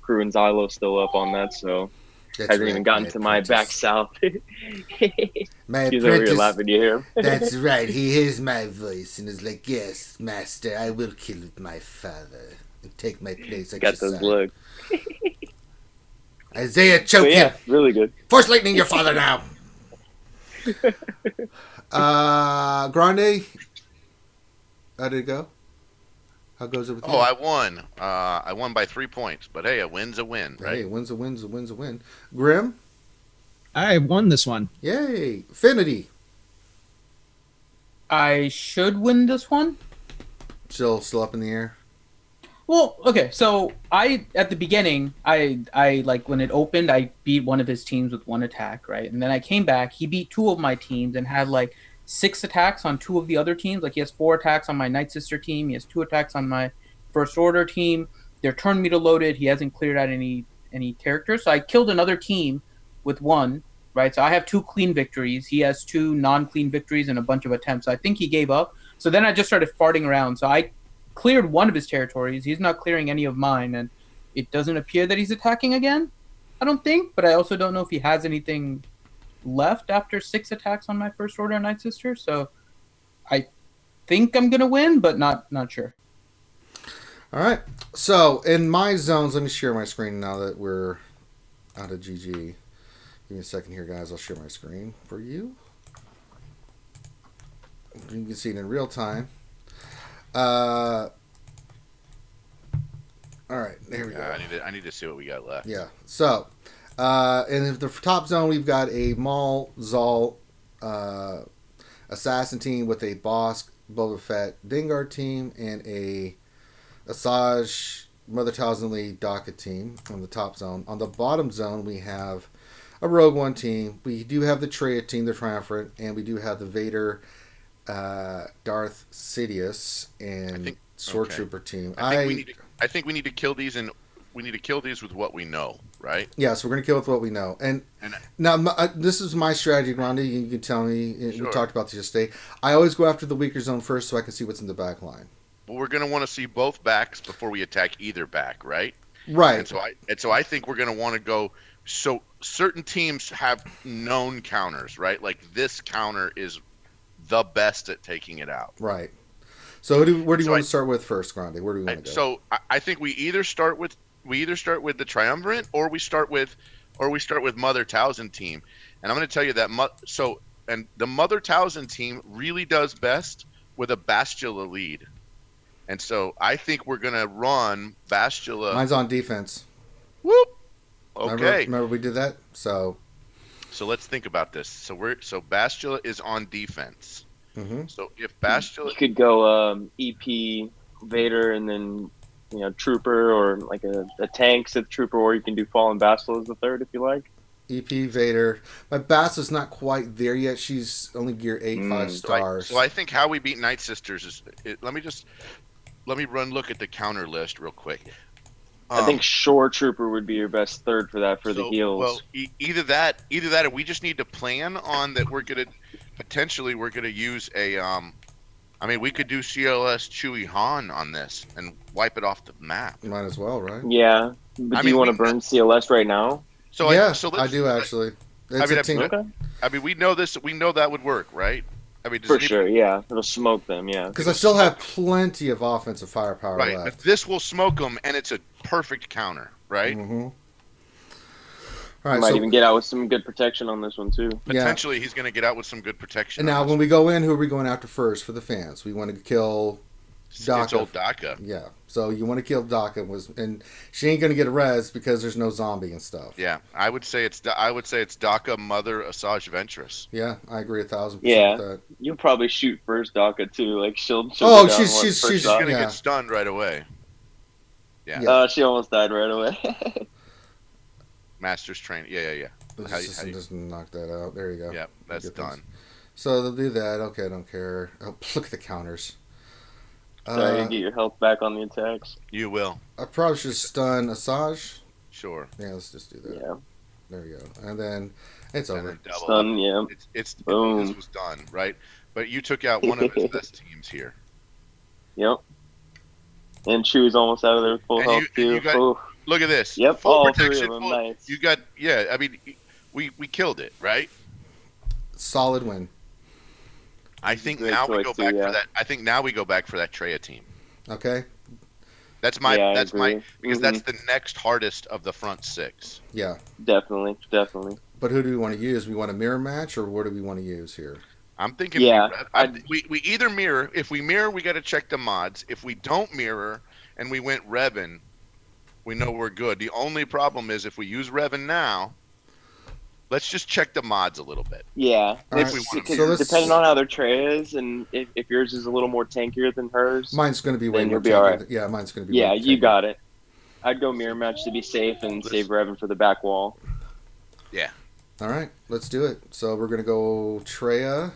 crew and Xylo still up on that, so... Hasn't even gotten to my back south. He's over here laughing, you hear him? That's right. He hears my voice and is like, "Yes, master, I will kill my father and take my place." Got those looks. Isaiah, choke him. Really good. Force lightning your father now. Grande, how did it go? How goes it with you? I won. I won by 3 points. But hey, a win's a win, right? Hey, a win's a win. Grim? I won this one. Yay. Finity? I should win this one. Still up in the air? Well, okay. So at the beginning, I like when it opened, I beat one of his teams with 1 attack, right? And then I came back. He beat 2 of my teams and had like 6 attacks on 2 of the other teams. Like he has 4 attacks on my Night Sister team. He has 2 attacks on my First Order team. They're turn meter loaded. He hasn't cleared out any characters. So I killed another team with 1, right? So I have 2 clean victories. He has 2 non-clean victories and a bunch of attempts. So I think he gave up. So then I just started farting around. So I cleared one of his territories. He's not clearing any of mine. And it doesn't appear that he's attacking again, I don't think. But I also don't know if he has anything left after 6 attacks on my First Order Night Sister, so I think I'm gonna win, but not sure. All right. So in my zones, let me share my screen now that we're out of GG. Give me a second here, guys. I'll share my screen for you. You can see it in real time. All right, there we go. I need to see what we got left. Yeah. So. In the top zone, we've got a Maul Zal assassin team with a Bosk, Boba Fett, Dengar team, and a Asajj, Mother Talzinli, Daka team on the top zone. On the bottom zone, we have a Rogue One team. We do have the Traya team, the Triumvirate, and we do have the Vader, Darth Sidious, and Sword Trooper team. I think we need to kill these and. We need to kill these with what we know, right? Yeah, so we're going to kill with what we know. And now, this is my strategy, Grande. You can tell me. Sure. We talked about this yesterday. I always go after the weaker zone first so I can see what's in the back line. Well, we're going to want to see both backs before we attack either back, right? Right. And so I think we're going to want to go. So certain teams have known counters, right? Like this counter is the best at taking it out. Right. So where do you So want to start with first, Grande? Where do we want to go? So I think we either start with the triumvirate, or we start with Mother Townsend team. And I'm going to tell you that and the Mother Townsend team really does best with a Bastila lead. And so I think we're going to run Bastila. Mine's on defense. Whoop. Okay. Remember we did that? So let's think about this. So Bastila is on defense. Mm-hmm. So if Bastila, you could go EP Vader and then Trooper, or like a tank Sith Trooper, or you can do Fallen Bastila as the third if you like. EP Vader. My Bastila's not quite there yet. She's only gear 8, 5 stars. So I think how we beat Night Sisters is. Let me look at the counter list real quick. I think Shore Trooper would be your best third for that, for the heals. Well, either that, or we just need to plan on that. We're gonna use a. I mean, we could do CLS Chewie Han on this and wipe it off the map. Might as well, right? Yeah, but do you want to burn CLS right now? So yeah, I do actually. Okay. I mean, we know this. We know that would work, right? I mean, for sure, yeah, it'll smoke them, yeah. Because I still have plenty of offensive firepower left. But this will smoke them, and it's a perfect counter, right? Mm-hmm. All right, might even get out with some good protection on this one too. Potentially, he's going to get out with some good protection. And now, when we go in, who are we going after first for the fans? We want to kill Daka. It's old Daka. Yeah. So you want to kill Daka, and she ain't going to get a res because there's no zombie and stuff. Yeah, I would say it's Daka, Mother, Asajj Ventress. Yeah, I agree 1,000%. Yeah, with that. You'll probably shoot first Daka too. Like she'll oh, go she's going to get stunned right away. Yeah. She almost died right away. Master's training. Yeah. Just knock that out. There you go. Yeah, that's done. So they'll do that. Okay, I don't care. Oh, look at the counters. So you get your health back on the attacks. You will. I probably should stun Asajj. Sure. Yeah, let's just do that. Yeah. There we go. And then it's over. Stun, yeah. It's boom. This was done, right? But you took out one of his best teams here. Yep. And Chew's almost out of there with full health too. Look at this. Yep, full all protection. 3 of them. Nice. You got, I mean, we killed it, right? Solid win. I think now we go back for that. I think now we go back for that Treya team. Okay. That's because that's the next hardest of the front 6. Yeah. Definitely. But who do we want to use? We want a mirror match, or what do we want to use here? I'm thinking. We either mirror. If we mirror, we got to check the mods. If we don't mirror and we went Revan, we know we're good. The only problem is if we use Revan now, let's just check the mods a little bit. Yeah, so depending on how their tray is, and if yours is a little more tankier than hers, mine's going to be way more tankier. All right. Yeah, mine's going to be. Yeah, you got it. I'd go mirror match to be safe and save Revan for the back wall. Yeah. All right, let's do it. So we're going to go Treya,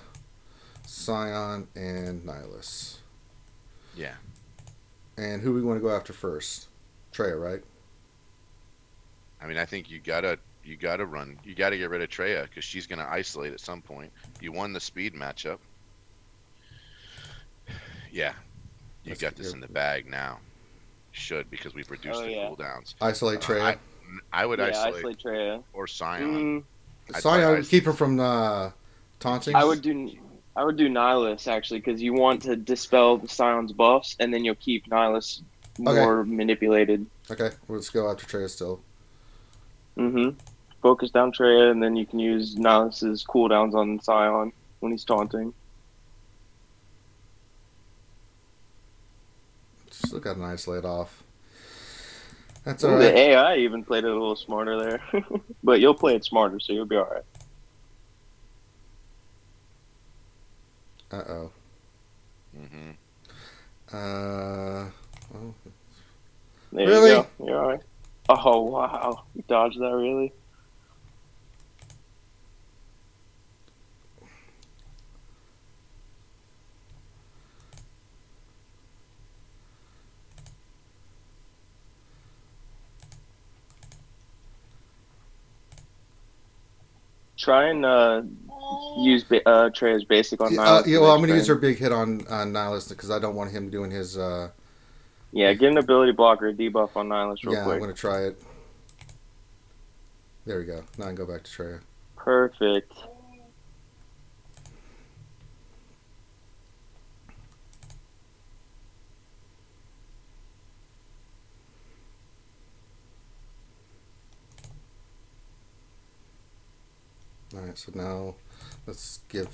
Scion, and Nihilus. Yeah. And who we want to go after first? Treya, right? I mean, I think you gotta run. You gotta get rid of Treya because she's gonna isolate at some point. You won the speed matchup. Yeah, you got this in the bag now. Should, because we've reduced the cooldowns. Isolate Treya. I would isolate Treya or Scion. Scion, keep her from taunting. I would do Nihilus actually, because you want to dispel the Scion's buffs, and then you'll keep Nihilus more manipulated. Okay, let's go after Treya still. Focus down Treya, and then you can use Nihilus's cooldowns on Scion when he's taunting. Still got an isolate off. That's all right. The AI even played it a little smarter there, but you'll play it smarter, so you'll be all right. Uh-oh. Well, there really? You go. You're all right. Oh, wow. You dodged that, really? Try and use Treya's basic on Nihilus. Yeah, well, I'm going to use her big hit on Nihilus because I don't want him doing his... Yeah, get an ability blocker, debuff on Nihilus real quick. Yeah, I'm going to try it. There we go. Now I can go back to Treya. Perfect. right, so now let's give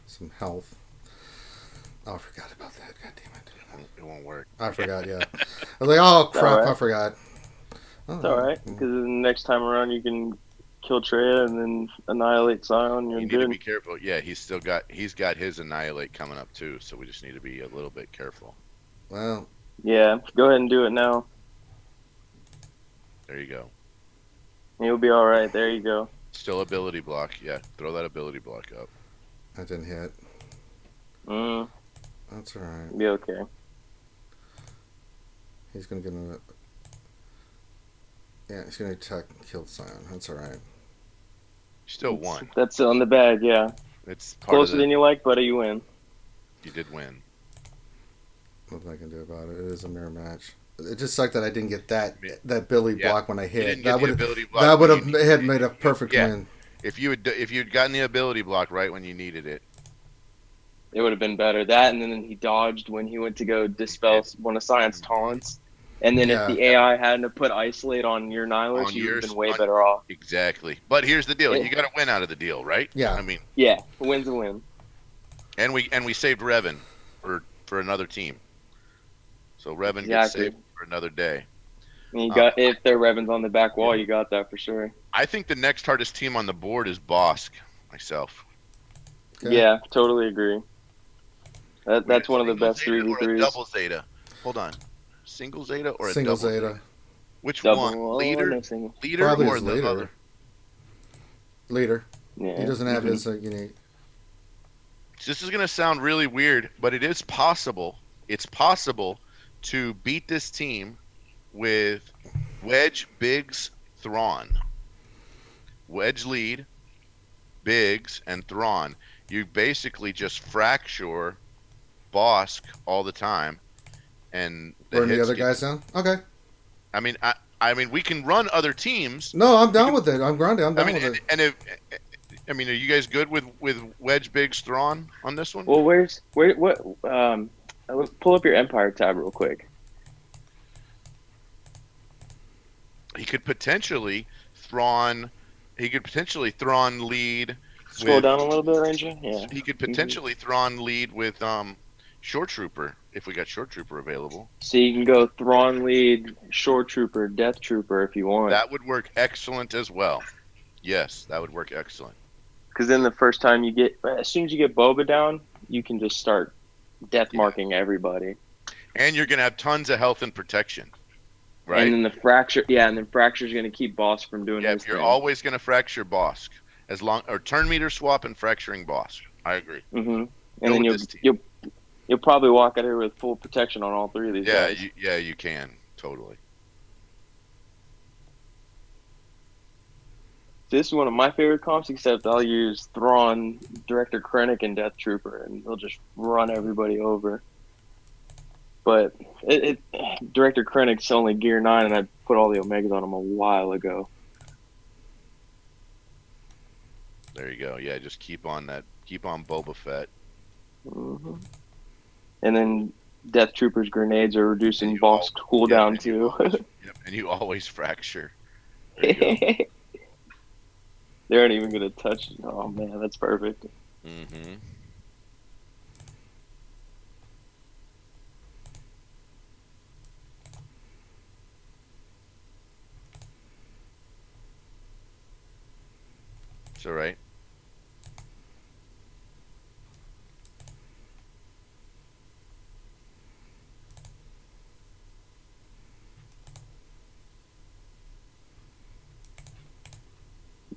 some health. Oh, I forgot about that. God damn it. It won't work. I forgot, yeah. I was like, oh, crap, alright. I forgot. Oh, It's alright, because next time around you can kill Treya and then annihilate Scion. You're You need to good. be careful. Yeah, he's got his annihilate coming up too, so we just need to be a little bit careful. Well, Yeah, go ahead and do it now. There you go. You'll be alright. There you go. Still ability block. Yeah, throw that ability block up. I didn't hit. Mm, That's alright. be okay. He's gonna get a. Yeah, he's gonna attack and kill Scion. That's alright. Still won. That's on the bag, yeah. It's part Closer of the, than you like, but you win. You did win. Nothing I can do about it. It is a mirror match. It just sucked that I didn't get that Billy block when I You hit. didn't get the ability block. That would when have you had needed made a it. perfect Yeah. win. If you'd gotten the ability block right when you needed it. It would have been better. That, and then he dodged when he went to go dispel one of Science taunts. And then Yeah. if the AI hadn't have put Isolate on your Nihilus, you would have been way better off. Exactly. But here's the deal: Yeah. you got to win out of the deal, right? Yeah. I mean, Yeah, a win's a win. and we saved Revan for another team. So Revan gets Exactly. saved for another day. And you got if their Revan's on the back wall, you got that for sure. I think the next hardest team on the board is Bosk. Myself. Okay. Yeah, totally agree. That's one of the Single best Zeta or a 3v3s. double Zeta. Hold on. Single Zeta or a Single double Zeta. Which Double, one? oh, Leader? no single. Leader Probably or his the leader. other? Leader. Yeah. He doesn't have Mhm. his unique. This is going to sound really weird, but it is possible. It's possible to beat this team with Wedge, Biggs, Thrawn. Wedge lead, Biggs, and Thrawn. You basically just fracture Bosk all the time, and Burn the hits other get- guys down? Okay. I mean, we can run other teams. No, I'm down with it. I'm grinding. I'm I down mean, with it. and if I mean, are you guys good with Wedge, Biggs, Thrawn on this one? Well, pull up your Empire tab real quick. He could potentially Thrawn lead. Scroll with- down a little bit, Ranger. Yeah. He could potentially Thrawn lead with Short Trooper if we got Short Trooper available. So you can go Thrawn lead, Shore Trooper, Death Trooper if you want. That would work excellent as well. Yes, that would work excellent. Because then the first time as soon as you get Boba down, you can just start death marking everybody. And you're gonna have tons of health and protection, right? And then the fracture, and then Fracture's going to keep Boss from doing Yeah, his if you're thing. always gonna fracture Bosk, or turn meter swap and fracturing Bosk. I agree. Mm-hmm. And Go then with this team. you'll probably walk out here with full protection on all three of these Yeah, guys. you can totally. This is one of my favorite comps, except I'll use Thrawn, Director Krennic, and Death Trooper, and they'll just run everybody over. But Director Krennic's only Gear 9, and I put all the Omegas on him a while ago. There you go. Yeah, just keep on Boba Fett. Hmm. And then Death Trooper's grenades are reducing And you Boss cooldown and too. Yep, and you always fracture. There you go. They aren't even going to touch it. Oh man, that's perfect. Mm-hmm. It's all right.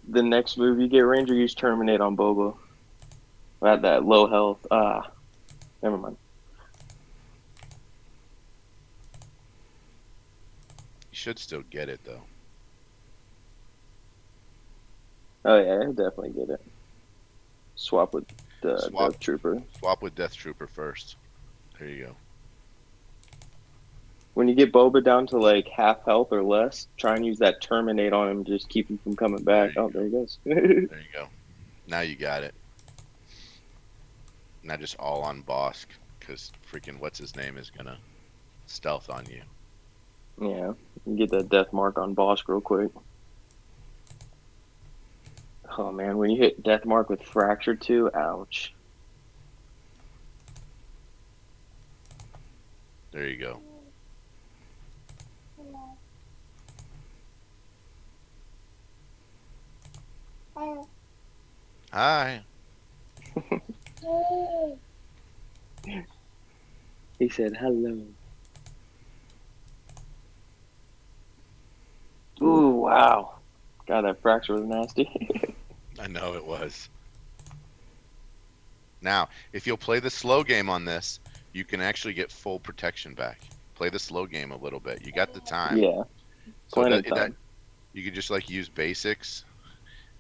The next move you get, Ranger, use Terminate on Boba. At that low health. Never mind. You should still get it though. Oh yeah, he'll definitely get it. Swap with the Swap. Death Trooper. Swap with Death Trooper first. There you go. When you get Boba down to like half health or less, try and use that Terminate on him, just keep him from coming back. There you Oh, there he goes. There you go. Now you got it. Not just all on Bosk, because freaking what's his name is gonna stealth on you. Yeah, you get that death mark on Bosk real quick. Oh man, when you hit death mark with fracture too, ouch. There you go. Hi. He said hello. Ooh, wow. God, that fracture was nasty. I know it was. Now, if you'll play the slow game on this, you can actually get full protection back. Play the slow game a little bit. You got the time. Yeah, So plenty of time. you could just like use basics,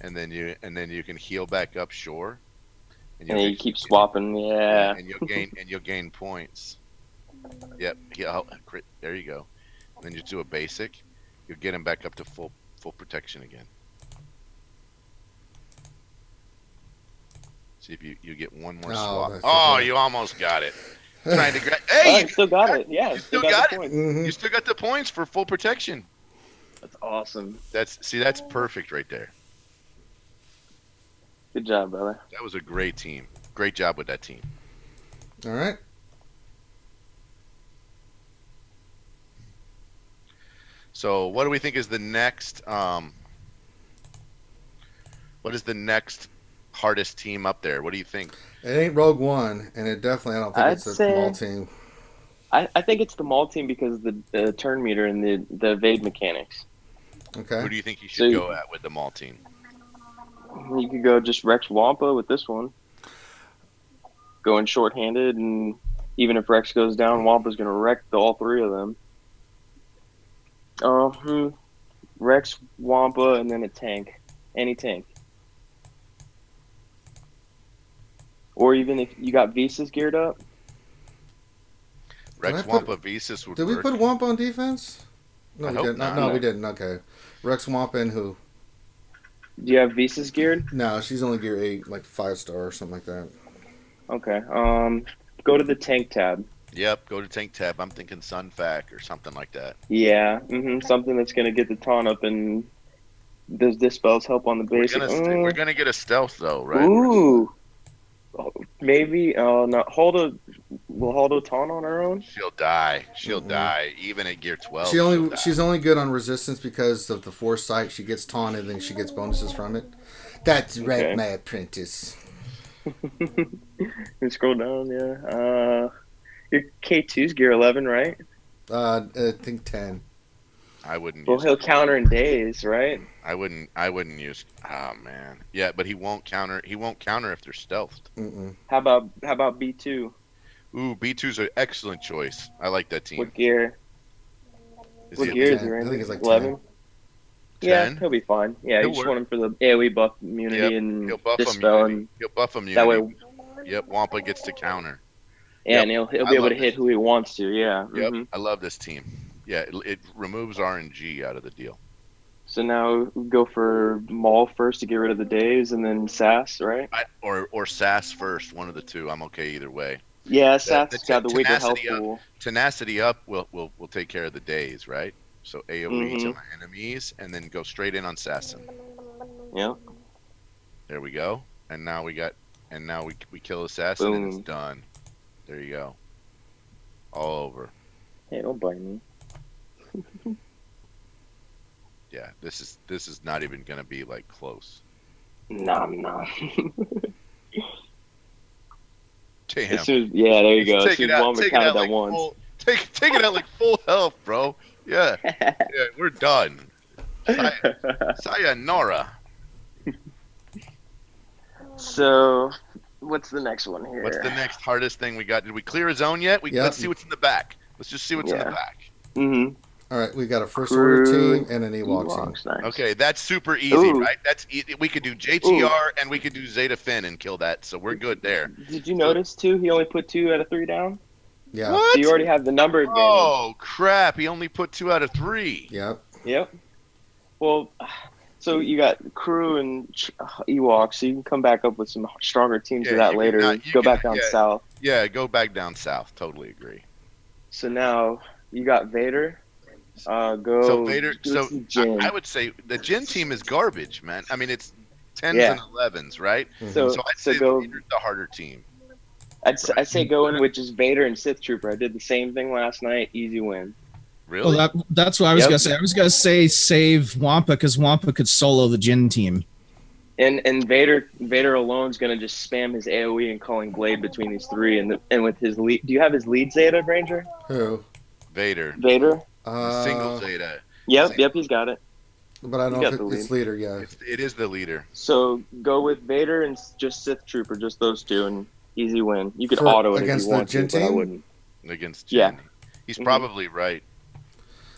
and then you can heal back up shore, and And you keep swapping, yeah. and you'll gain points. Yep. Yeah. There you go. And then you do a basic. You'll get him back up to full protection again. See if you get one more swap. Oh, you almost got it. Trying to grab. Hey, you still got it. Yeah, you still got it. Mm-hmm. You still got the points for full protection. That's awesome. That's perfect right there. Good job, brother. That was a great team. Great job with that team. All right. So, what do we think is the next? What is the next hardest team up there? What do you think? It ain't Rogue One, and it definitely I don't think I'd it's the say- Maul team. I think it's the Maul team because the turn meter and the evade mechanics. Okay. Who do you think you should So- go at with the Maul team? You could go just Rex Wampa with this one. Going short-handed, and even if Rex goes down, Wampa's going to wreck all three of them. Rex, Wampa, and then a tank. Any tank. Or even if you got Visas geared up. Rex Wampa Visas would Did we work. put Wampa on defense? No, I we hope didn't. not. No, we didn't. Okay. Rex Wampa and who? Do you have Visas geared? No, she's only gear 8, like 5-star or something like that. Okay. Go to the tank tab. Yep, go to tank tab. I'm thinking Sunfac or something like that. Yeah. Something that's going to get the taunt up, and does dispels help on the basic? We're gonna get a stealth though, right? Ooh. Maybe. No. We'll hold a taunt on our own. She'll die. She'll die. Even at gear 12. She's only good on resistance because of the foresight. She gets taunted and then she gets bonuses from it. That's right, my apprentice. And scroll down, yeah. Your K2's gear 11, right? I think 10. I wouldn't. Well, he'll counter in days, right? I wouldn't use. Oh man. Yeah, but he won't counter. He won't counter if they're stealthed. Mm-mm. How about B2? Ooh, B2's an excellent choice. I like that team. What gear? Is What he gear at is he? I think it's like 11. 10? Yeah, he'll be fine. Yeah, He'll you just work. want him for the AoE buff immunity Yep, and he'll buff dispel, immunity. and He'll buff immunity. that way. Yep, Wampa gets to counter. Yeah, Yep. and he'll I be able love to hit this. who he wants to. Yeah. Yep, mhm. I love this team. Yeah, it removes RNG out of the deal. So now we go for Maul first to get rid of the days, and then Sass, right? Or Sass first, one of the two. I'm okay either way. Yeah, Sass the got the weaker health tenacity up. pool. Tenacity up will take care of the days, right? So AoE to Mhm. my enemies, and then go straight in on Assassin. Yeah. There we go. And now we kill Assassin and it's Boom. done. There you go. All over. Hey, don't bite me. Yeah, this is not even gonna be like close. Nom. Damn. As soon as, yeah, there you go. As Take soon it as out. Wamba Take it counted out that like once. full. Take it out like full health, bro. Yeah. Yeah, we're done. Sayonara. So, what's the next one here? What's the next hardest thing we got? Did we clear a zone yet? Yep. Let's see what's in the back. Let's just see what's in the Yeah. back. Mm-hmm. All right, we got a first order Crew team and an Ewok team. Nice. Okay, that's super easy, Ooh. right? We could do JTR and we could do Zeta Finn and kill that, so we're good there. Did you notice too? He only put 2 out of 3 down. Yeah. What? So you already have the number advantage. Oh crap! He only put 2 out of 3. Yep. Yep. Well, so you got crew and Ewoks, so you can come back up with some stronger teams Yeah, of that you later. cannot- you Go back can- down yeah. south. Yeah, go back down south. Totally agree. So now you got Vader. Go. So Vader. do So some Jin. I would say the Jin team is garbage, man. I mean, it's 10s Yeah. and 11s, right? So So I'd so say go. Vader's the harder team. I'd say go in with just Vader and Sith Trooper. I did the same thing last night. Easy win. Really? Well, that's what I was Yep. gonna say. I was gonna say save Wampa because Wampa could solo the Jin team. And Vader alone is gonna just spam his AOE and calling blade between these three, and with his lead. Do you have his lead Zeta, Ranger? Who? Vader. Vader. Single Zeta. Yep, he's got it. But I don't got know the if it's lead. leader, yeah. It is the leader. So go with Vader and just Sith Trooper, just those two, and easy win. You could For- auto it if against you the want to, Jin but I team? wouldn't. Against Yeah. Jin. He's probably right.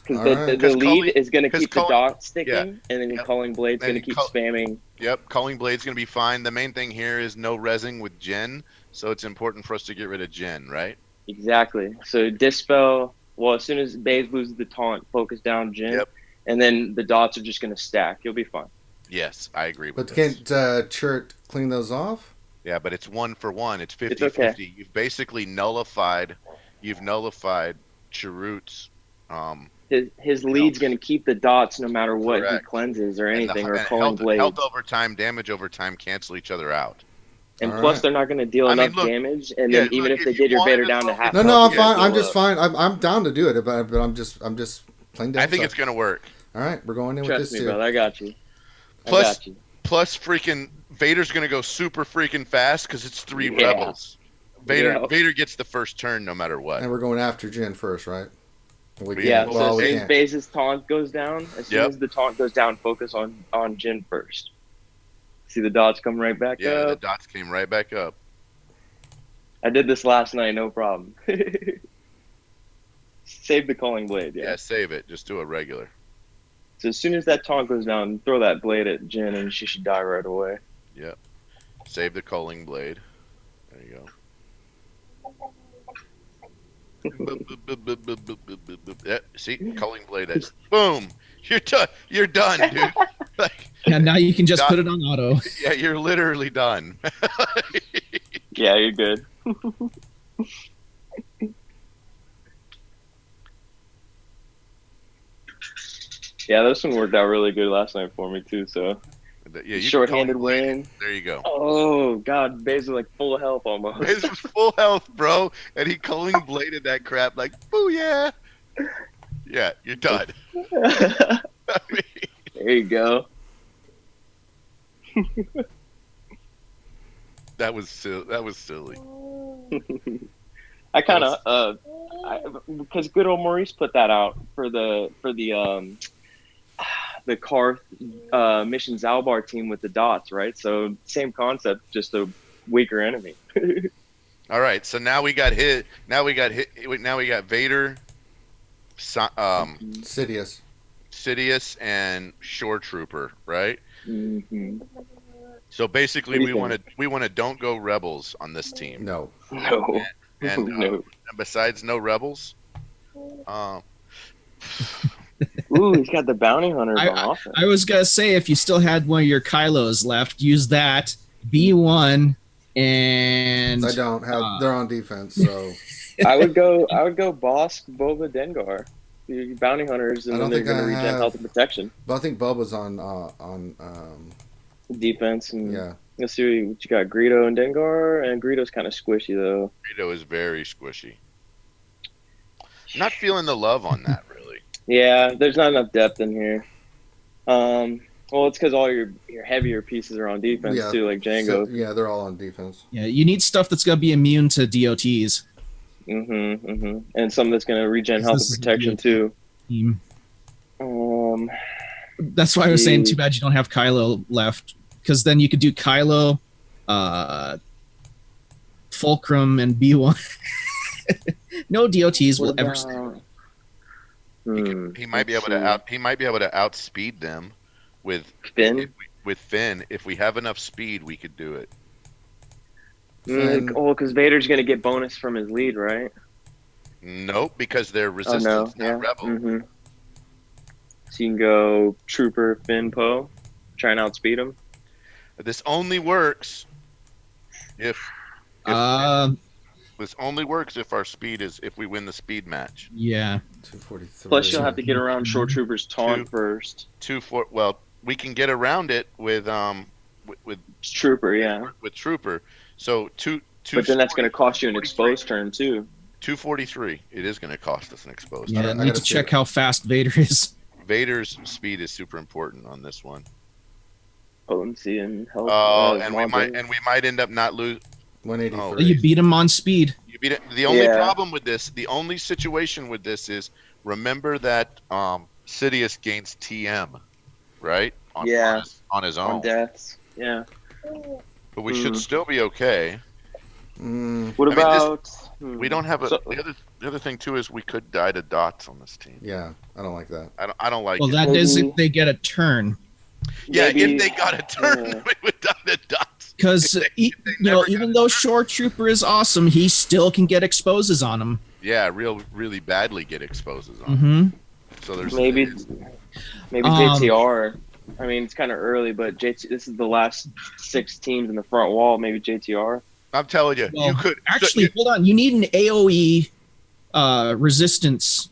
Because All right. the 'Cause lead calling- is going to 'cause keep the calling- dot sticking, yeah. and then Yep. calling blade's And going to keep call- spamming. Yep, Calling Blade's going to be fine. The main thing here is no rezzing with Jin, so it's important for us to get rid of Jin, right? Exactly. So dispel. Well, as soon as Baze loses the taunt, focus down Jin, Yep. and then the dots are just going to stack. You'll be fine. Yes, I agree with But this. can't Chert clean those off? Yeah, but it's 1-for-1. It's 50-50. okay. You've basically nullified Chirrut's His lead's going to keep the dots no matter what Correct. he cleanses or and anything, the, or and calling blades. health over time, damage over time cancel each other out. And All plus, right. they're not going to deal I mean, enough look, damage. And yeah, then even look, if they if you get your wanted Vader to down to throw- half, No, health, I'm you're fine. gonna I'm blow just up. fine. I'm down to do it, but I'm just playing down. I think it's going to work. All right, we're going in with Trust this me, too. brother. I got you. Plus- I got you. Plus, freaking Vader's going to go super freaking fast because it's 3 Yeah. rebels. Vader Yeah. Vader gets the first turn no matter what. And we're going after Jin first, right? We Yeah, can't- so well, as we soon as can't. Baze's taunt goes down, as soon Yep. as the taunt goes down, focus on Jin first. See the dots come right back Yeah, the up. dots came right back up. I did this last night, no problem. Save the calling blade, Yeah, yeah. save it. Just do a regular. So as soon as that taunt goes down, throw that blade at Jin, and she should die right away. Yep. Save the culling blade. There you go. Yeah, see, culling blade. That's boom. You're done. You're done, dude. Like, Yeah, now you can just Dot- put it on auto. yeah, you're literally done. Yeah, you're good. Yeah, this one worked out really good last night for me too. So Yeah, you short-handed culling blade. win. There you go. Oh God, Baze was like full of health almost. His was full health, bro, and he culling bladed that crap like, boo yeah. Yeah, you're done. I mean, There you go. that was silly. I kind of because good old Maurice put that out for the Karth Mission Zalbar team with the dots, right? So same concept, just a weaker enemy. All right, so now we got hit. Now we got Vader, Sidious. Sidious, and Shore Trooper, right? Mm-hmm. So basically, What do you we want to don't go rebels on this team. No. No, And no. besides no rebels, Ooh, he's got the bounty hunters on offense. I was gonna say if you still had one of your Kylos left, use that B1 and I don't have. They're on defense, so I would go Bosk, Boba, Dengar. The bounty hunters, I and don't then they're think going to I regen have- health and protection. but I think Bubba's on Defense. And yeah. let's see what you got. Greedo and Dengar, and Greedo's kind of squishy though. Greedo is very squishy. Not feeling the love on that really. Yeah, there's not enough depth in here. Well, it's because all your heavier pieces are on defense Yeah. too, like Django. So, yeah, they're all on defense. yeah, you need stuff that's gonna be immune to DOTs. And some that's going to regen health This and is protection the too. Team. Um, That's why I was saying too bad you don't have Kylo left, because then you could do Kylo, Fulcrum, and B1. No DOTs will ever. He might be able to outspeed them with Finn. With Finn. If we have enough speed, we could do it. Finn. Because Vader's going to get bonus from his lead, right? Nope, because they're Oh resistance, no, yeah. not rebel. So you can go Trooper, Finn, Poe, try and outspeed him. This only works if this only works if our speed is if we win the speed match. Yeah. 243. Plus, you'll have to get around Short Trooper's taunt first. Well, we can get around it with It's Trooper, yeah. with Trooper. So two. But then that's going to cost you an exposed turn too. 243. It is going to cost us an exposed. Yeah, I I need gotta to see check it. how fast Vader is. Vader's speed is super important on this one. Potency and health. And we might end up not lose. 183. You beat him on speed. You beat it. The only Yeah. problem with this, the only situation with this is remember that Sidious gains TM, right? On his own. on deaths. Yeah. But we should still be okay. What about? We don't have the other thing too is we could die to dots on this team. Yeah, I don't like that. I don't like Well, it. that is if they get a turn. Yeah, maybe- if they got a turn, we would die to dots. Because even though Shore Trooper is awesome, he still can get exposes on him. Yeah, really badly get exposes on. Mm-hmm. So there's maybe JTR. I mean, it's kind of early, but this is the last 6 teams in the front wall. Maybe JTR. I'm telling you, Well, you could actually hold on. You need an AOE resistance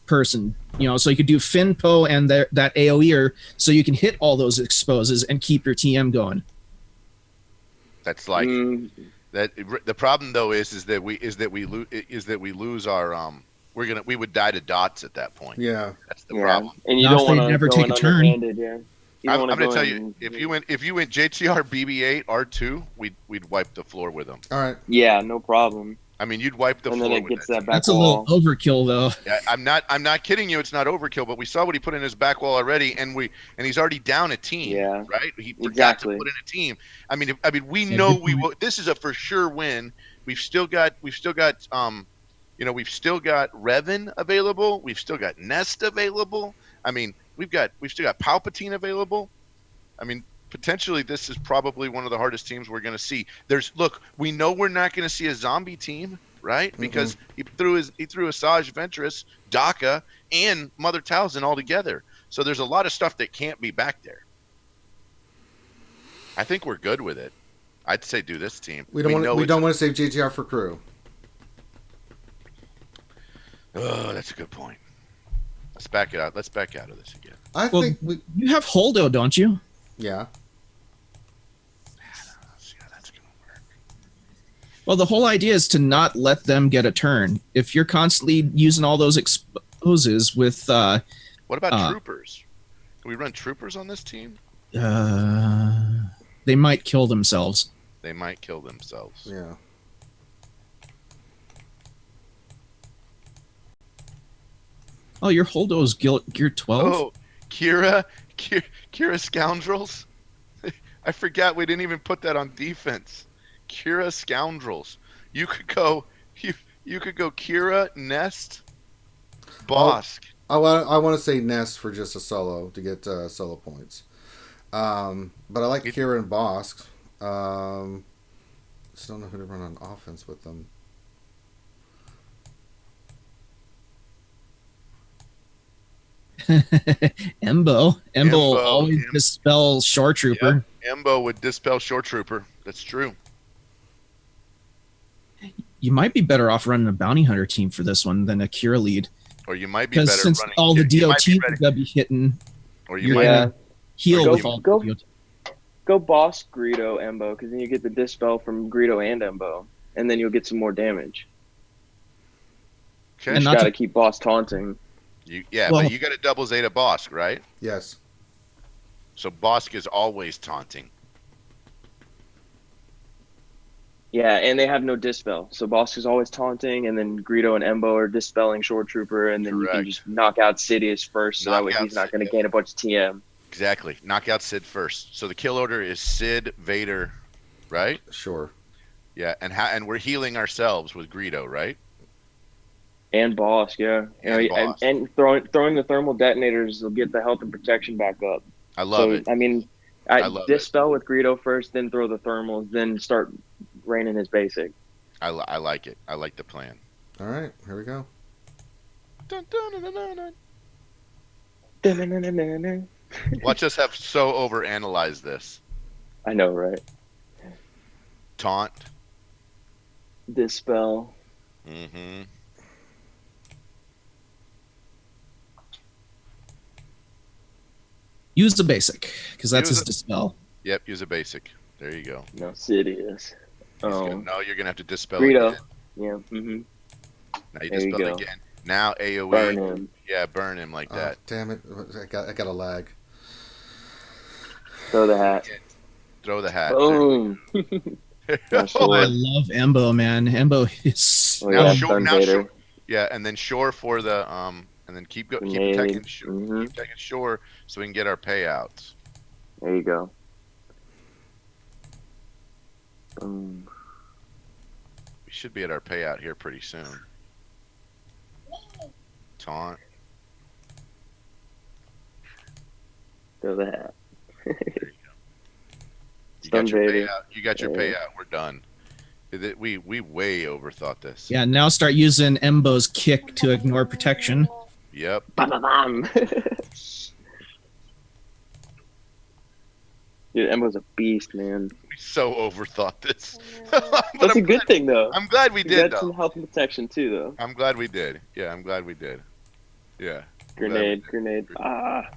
person. So you could do Finpo and that AOE, so you can hit all those exposes and keep your TM going. That's like that. The problem though is that we lose our we would die to dots at that point. Yeah, that's the problem. And you Not don't if they want to never go take in a turn. underhanded, yeah. I'm going to tell you, if you went JTR BB8 R2, we'd wipe the floor with them. all right. Yeah, no problem. I mean, you'd wipe the And floor then it with gets that. that back That's a wall. little overkill, though. Yeah, I'm not kidding you. It's not overkill, but we saw what he put in his back wall already, and he's already down a team. Yeah, right. He forgot exactly. to put in a team. I mean, we know we will. This is a for sure win. We've still got we've still got Revan available. We've still got Nest available. I mean, we've still got Palpatine available. I mean, potentially this is probably one of the hardest teams we're going to see. We know we're not going to see a zombie team, right? Because he threw Asajj Ventress, Daka, and Mother Talzin all together. So there's a lot of stuff that can't be back there. I think we're good with it. I'd say do this team. We don't want to save JTR for crew. Oh, that's a good point. Let's back it out. Let's back out of this again. I think you have Holdo, don't you? Yeah. That's gonna work. Well, the whole idea is to not let them get a turn. If you're constantly using all those exposes with what about troopers? Can we run troopers on this team? They might kill themselves. They might kill themselves. Yeah. Oh, your Holdo's gear 12? Oh, Kira Scoundrels. I forgot we didn't even put that on defense. Kira Scoundrels. You could go Kira, Nest, Bosk. I want to say Nest for just a solo to get solo points. But I like Kira and Bosk. Just don't know who to run on offense with them. Embo always dispels Shore Trooper. Yep. Embo would dispel Shore Trooper. That's true. You might be better off running a bounty hunter team for this one than a Kira lead. Or you might be better since running all the DOT are going to be hitting, or you're going to heal with all the DOT. Go boss Greedo Embo, because then you get the dispel from Greedo and Embo, and then you'll get some more damage. Okay. You got to keep boss taunting. But you got a double Zeta Bosk, right? Yes. So Bosk is always taunting. Yeah, and they have no dispel. So Bosk is always taunting, and then Greedo and Embo are dispelling Shore Trooper, and then you can just knock out Sidious first, so that way he's not going to gain a bunch of TM. Exactly. Knock out Sid first. So the kill order is Sid, Vader, right? Sure. Yeah, and we're healing ourselves with Greedo, right? And Bosk, yeah. And throwing the thermal detonators will get the health and protection back up. I love it. I mean, dispel with Greedo first, then throw the thermals, then start raining his basic. I like it. I like the plan. All right, here we go. Dun, dun, dun, dun, dun, dun. Watch us have so overanalyze this. I know, right? Taunt. Dispel. Mm-hmm. Use the basic, because that's his dispel. Yep, use a basic. There you go. No, Sidious. Oh, No, you're gonna have to dispel Greedo. again. Yeah. Mm-hmm. Now you There you dispel go. again. Now AOE. Burn him. Yeah, burn him like that. Damn it! I got a lag. Throw the hat. Throw the hat. Boom. Oh, I love Embo, man. Embo is Oh, Now yeah, shore, Stun now Vader. shore. Yeah, and then shore for the and then keep Grenade. attacking shore, Mhm. keep attacking shore so we can get our payouts. There you go. Boom. We should be at our payout here pretty soon. Taunt. Throw the hat. There you go. You Stun got your Vader. payout. You got your Yeah. payout. We're done. We way overthought this. Yeah, now start using Embo's kick to ignore protection. Yep. Bam, bam, bam. Dude, Embo's a beast, man. We so overthought this. That's a good thing, though. I'm glad we You did got some though. health and protection, too, though. I'm glad we did. Yeah, I'm glad we did. Yeah. Grenade. Ah.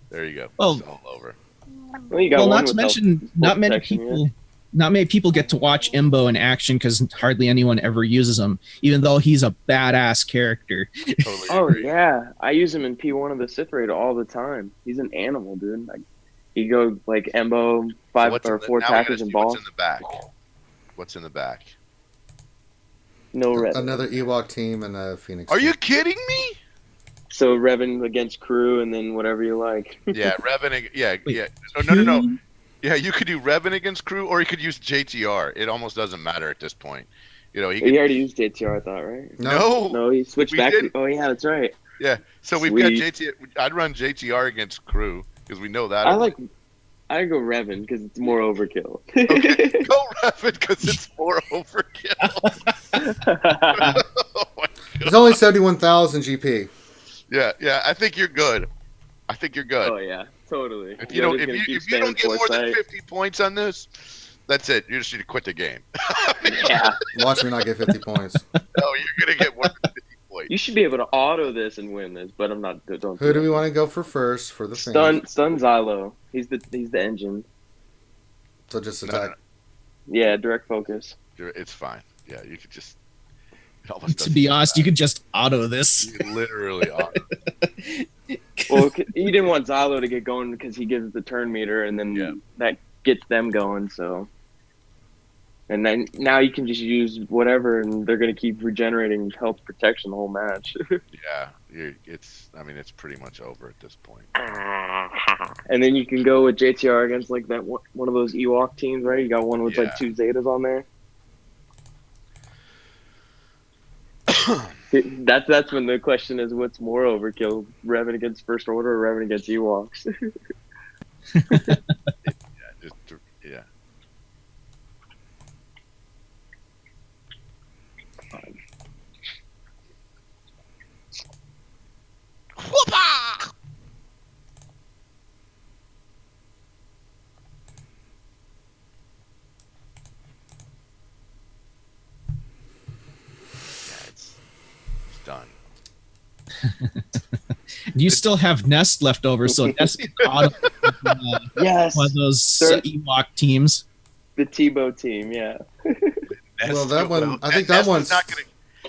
There you go. Oh. It's all over. Well, you got Well, one not to with mention, health not many protection, yeah. people, not many people get to watch Embo in action because hardly anyone ever uses him, even though he's a badass character. Totally Oh, agree. yeah. I use him in P1 of the Sith Raid all the time. He's an animal, dude. Like, you go, like, Embo, So what's in 4 now we gotta attackers and see what's boss. in the back. What's in the back? No Revan. Another Ewok team and a Phoenix. Are team. you kidding me? So Revan against crew and then whatever you like. Yeah, Revan. Yeah, Wait, yeah. Oh, no. Yeah, you could do Revan against crew, or you could use JTR. It almost doesn't matter at this point. You know, he He could, already used JTR, I thought, right? no. No, he switched We back. didn't. Oh, yeah, that's right. Yeah, so we've got Sweet. JTR. I'd run JTR against crew because we know that. I go Revan because it's more overkill. Okay, go Revan because it's more overkill. Oh my It's only 71,000 GP. Yeah. I think you're good. I think you're good. Oh yeah, totally. If you don't, Yoda's gonna keep if you don't spamming get more than Foresight. 50 points on this, that's it. You just need to quit the game. Yeah, Watch me not get 50 points. No, you're gonna get more than 50 points. you should be able to auto this and win this, but I'm not. Don't. Who do we want to go for first for the Stun fans? Xylo. He's the engine. So just No, attack. Yeah, direct focus. It's fine. Yeah, you could just. it almost To doesn't be matter. honest, you could just auto this. You literally are. Well, he didn't want Xylo to get going because he gives the turn meter, and then Yeah. that gets them going. So, and then now you can just use whatever, and they're gonna keep regenerating health protection the whole match. Yeah, it's pretty much over at this point. And then you can go with JTR against like that one of those Ewok teams, right? You got one with Yeah. like 2 Zetas on there. That's when the question is, what's more overkill, Revan against First Order or Revan against Ewoks? Yeah. Whoopah! Yeah, it's done. You still have Nest left over, so Nest can auto Yes, one of those Sir. Ewok teams. the Tebow team, yeah. Well, that one- I think that Nest one's- is not gonna.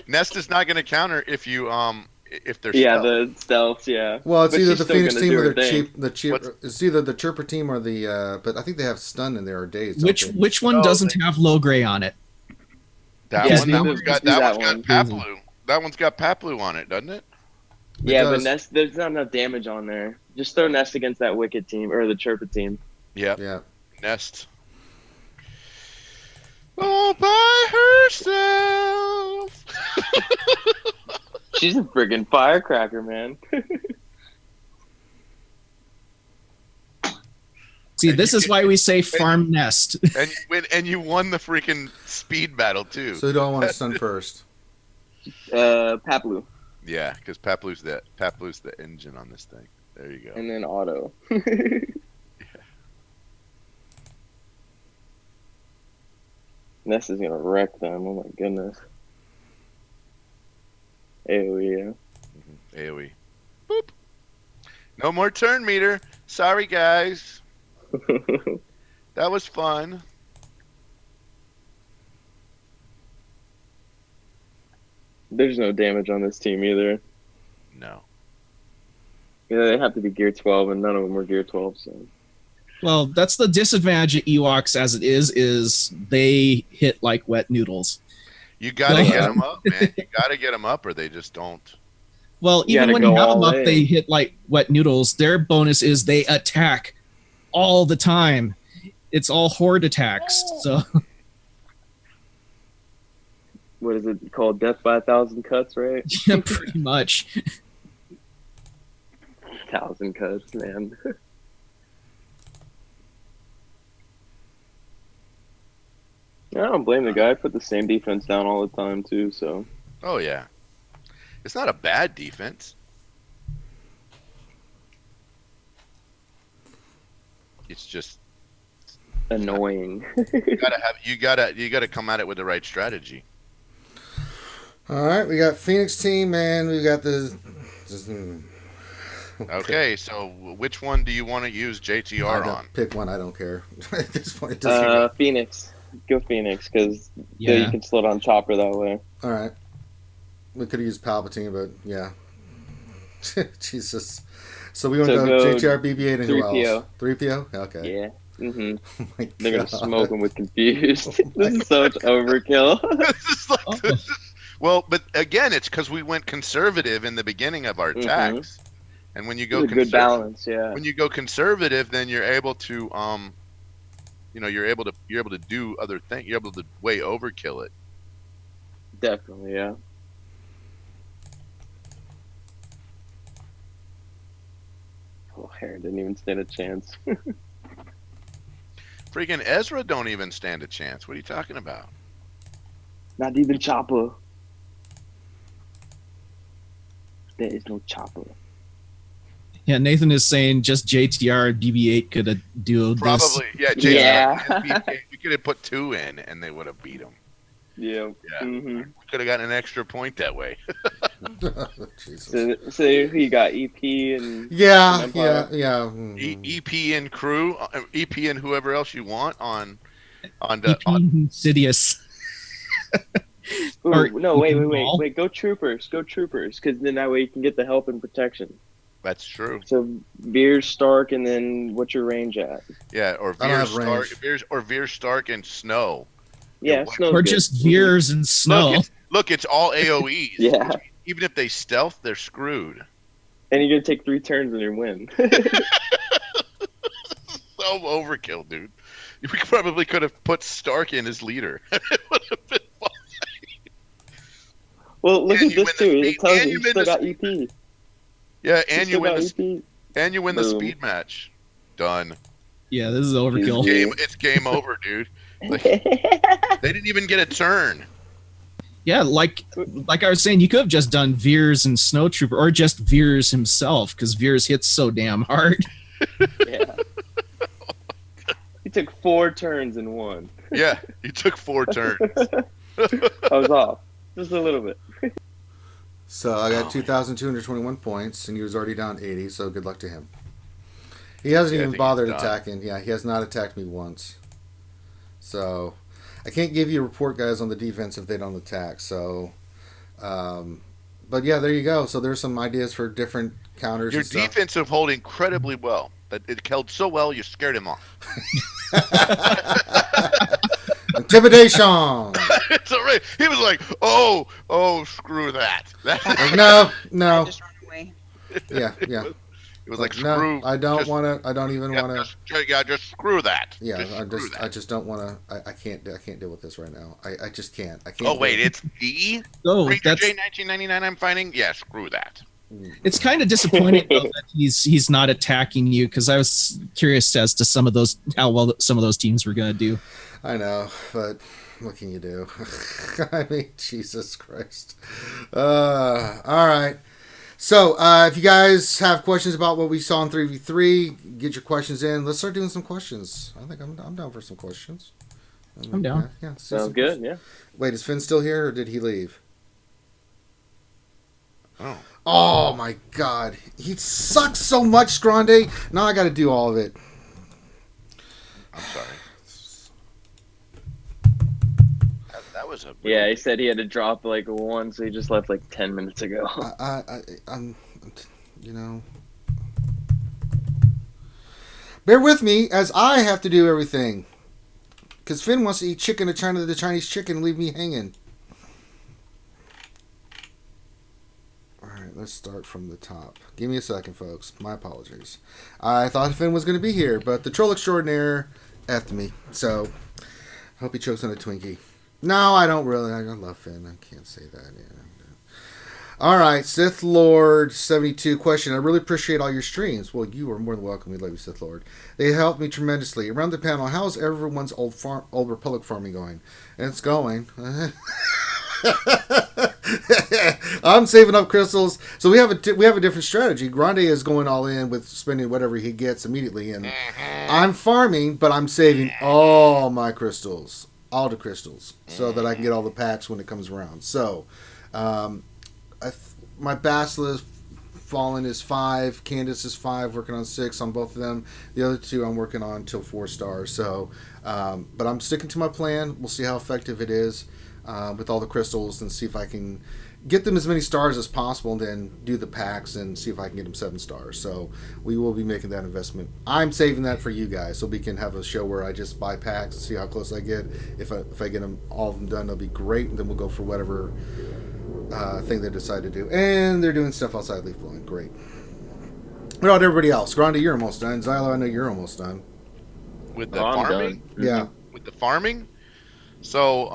Nest is not going to counter if you if they're Yeah, stealth. the stealths, yeah. Well, it's But either she's the still Phoenix gonna team do or her the thing. cheap. The cheap. What's- It's either the Chirper team or the. But I think they have stun in there or days. don't they? Which one No, doesn't have low gray on it? That Yeah, one. do That the- one's got. do That that one's got one. Paplu. That one's got Paplu on it, doesn't it? Yeah, does. but Nest, there's not enough damage on there. Just throw Nest against that Wicked team or the Chirpa team. Yep. Yeah. Nest. All by herself. She's a friggin' firecracker, man. See, And this you is can- why we say farm Nest. and you won the freaking speed battle too. So who do I want to stun first? Paplu, Yeah, because Paplu's the engine on this thing. There you go. and then Auto. Nest is gonna wreck them. Oh my goodness. AoE, AoE. Boop. No more turn meter. Sorry, guys. yeah. That was fun. There's no damage on this team either. No. Yeah, they have to be gear 12, and none of them were gear 12. So. Well, that's the disadvantage of Ewoks as it is they hit like wet noodles. You gotta get them up, man. You gotta get them up, or they just don't. Well, even when you have them up, they hit like wet noodles. Their bonus is they attack all the time. It's all horde attacks. So, what is it called? Death by 1,000 cuts, right? Yeah, pretty much. 1,000 cuts, man. I don't blame the guy. I put the same defense down all the time too. So. Oh yeah, it's not a bad defense. It's just annoying. you gotta come at it with the right strategy. All right, we got Phoenix team, man. We got the. Okay, so which one do you want to use JTR on? Pick one. I don't care at this point. Phoenix. Go Phoenix, because you can slow down Chopper that way. All right. We could have used Palpatine, but yeah. Jesus. So we want to go JTR, BB-8, and who else? 3PO? Okay. Yeah. Mm-hmm. Oh my They're going to God. smoke him with Confused. This is so much overkill. Well, but again, it's because we went conservative in the beginning of our attacks. And when you go good balance, yeah. When you go conservative, then you're able to you're able to do other things. You're able to way overkill it. Definitely, yeah. Oh, Heron didn't even stand a chance. Freaking Ezra don't even stand a chance. What are you talking about? Not even Chopper. There is no Chopper. Yeah, Nathan is saying just JTR and BB-8 could have dueled this. Probably, yeah. JTR, we could have put 2 in, and they would have beat them. Yeah. We could have gotten an extra point that way. Jesus. So you got EP and yeah. EP and crew, EP and whoever else you want on the EP Insidious. Ooh, no, wait. Go Troopers, because then that way you can get the help and protection. That's true. So Veer, Stark, and then what's your range at? Yeah, or Veer, Stark, and Snow. Yeah, Snow. Or just Veers and Snow. Look, it's all AoEs. Yeah. Even if they stealth, they're screwed. And you're gonna take 3 turns and you win. So overkill, dude. We probably could have put Stark in as leader. It would have been fine. Well, look at this too. It tells you still got EP. Yeah, and you win the speed match. Done. Yeah, this is overkill. It's game over, dude. Like, they didn't even get a turn. Yeah, like I was saying, you could have just done Veers and Snowtrooper, or just Veers himself, because Veers hits so damn hard. Yeah. He took 4 turns and won. Yeah, he took 4 turns. I was off just a little bit. So I got 2,221 points, and he was already down 80. So good luck to him. He hasn't even bothered attacking. Yeah, he has not attacked me once. So I can't give you a report, guys, on the defense if they don't attack. So, but yeah, there you go. So there's some ideas for different counters. Your and stuff. defense have held incredibly well. That it held so well, you scared him off. Intimidation. It's all right. He was like, "Oh, screw that." Like, no. I just run away. Yeah. It was like, no, I don't want to. I don't even want to. Just screw that. Yeah, I just don't want to. I can't deal with this right now. I just can't. I can't. Oh wait, it's D. Oh, Ranger that's J 1999. I'm fighting. Yeah, screw that. It's kind of disappointing though, that he's not attacking you, because I was curious as to how well some of those teams were gonna do. I know, but what can you do? I mean, Jesus Christ. All right. So, if you guys have questions about what we saw in 3v3, get your questions in. Let's start doing some questions. I think I'm down for some questions. I'm down. Yeah, Sounds good, yeah. Wait, is Finn still here, or did he leave? Oh. Oh, my God. He sucks so much, Grande. Now I got to do all of it. I'm sorry. That was a Yeah, he said he had to drop like one, so he just left like 10 minutes ago. I'm, you know, bear with me as I have to do everything. Because Finn wants to eat chicken, the Chinese chicken, and leave me hanging. Alright, let's start from the top. Give me a second, folks. My apologies. I thought Finn was going to be here, but the troll extraordinaire effed me. So, hope he chokes on a Twinkie. No, I don't really. I love Finn. I can't say that. Yeah. Alright, Sith Lord 72 question. I really appreciate all your streams. Well, you are more than welcome. We love you, Sith Lord. They helped me tremendously. Around the panel, how's everyone's old Republic farming going? And it's going. I'm saving up crystals. So we have a different strategy. Grande is going all in with spending whatever he gets immediately, and I'm farming, but I'm saving all my crystals, all the crystals, so that I can get all the packs when it comes around. So, my Basilisk Fallen is 5, Candace is 5, working on 6 on both of them. The other 2 I'm working on till 4 stars. So, but I'm sticking to my plan. We'll see how effective it is with all the crystals, and see if I can get them as many stars as possible, and then do the packs and see if I can get them 7 stars. So we will be making that investment. I'm saving that for you guys, so we can have a show where I just buy packs and see how close I get. If I get them all of them done, that'll be great, and then we'll go for whatever thing they decide to do. And they're doing stuff outside Leaf Blowing. Great. What about everybody else? Grande, you're almost done. Xylo, I know you're almost done. With the farming? Yeah. With the farming? So,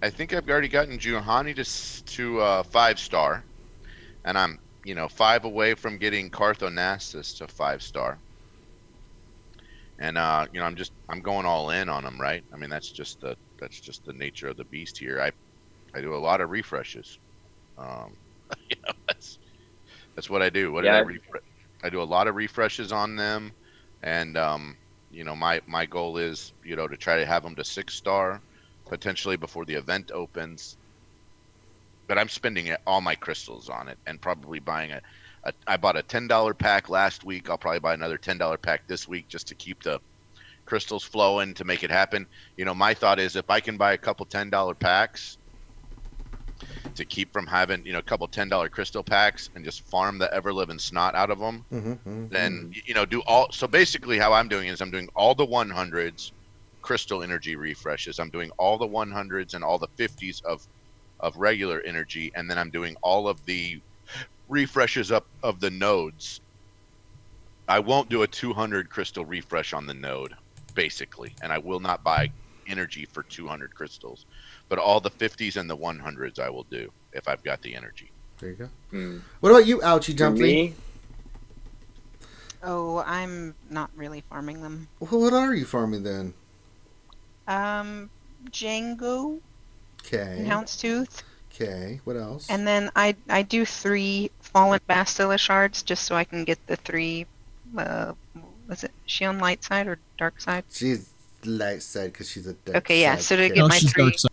I think I've already gotten Juhani to 5 star. And I'm, 5 away from getting Carthonassus to 5 star. And, I'm going all in on them, right? I mean, that's just the nature of the beast here. I do a lot of refreshes. That's what I do. I do a lot of refreshes on them, and my goal is to try to have them to 6 star, potentially before the event opens. But I'm spending all my crystals on it, and probably buying I bought a $10 pack last week. I'll probably buy another $10 pack this week just to keep the crystals flowing, to make it happen. My thought is, if I can buy a couple $10 packs to keep from having a couple $10 crystal packs and just farm the ever living snot out of them, then do all. So basically how I'm doing is I'm doing all the 100s crystal energy refreshes, I'm doing all the 100s and all the 50s of regular energy, and then I'm doing all of the refreshes up of the nodes. I won't do a 200 crystal refresh on the node, basically, and I will not buy energy for 200 crystals. But all the 50s and the 100s I will do if I've got the energy. There you go. What about you, Ouchie Dumpling? Oh, I'm not really farming them. Well, what are you farming then? Django. Okay. And Houndstooth. Okay. What else? And then I do 3 Fallen Bastila shards just so I can get the 3. Was it she on light side or dark side? She's light side because she's a dark Okay, yeah. side So to kid. get my she's 3. dark side.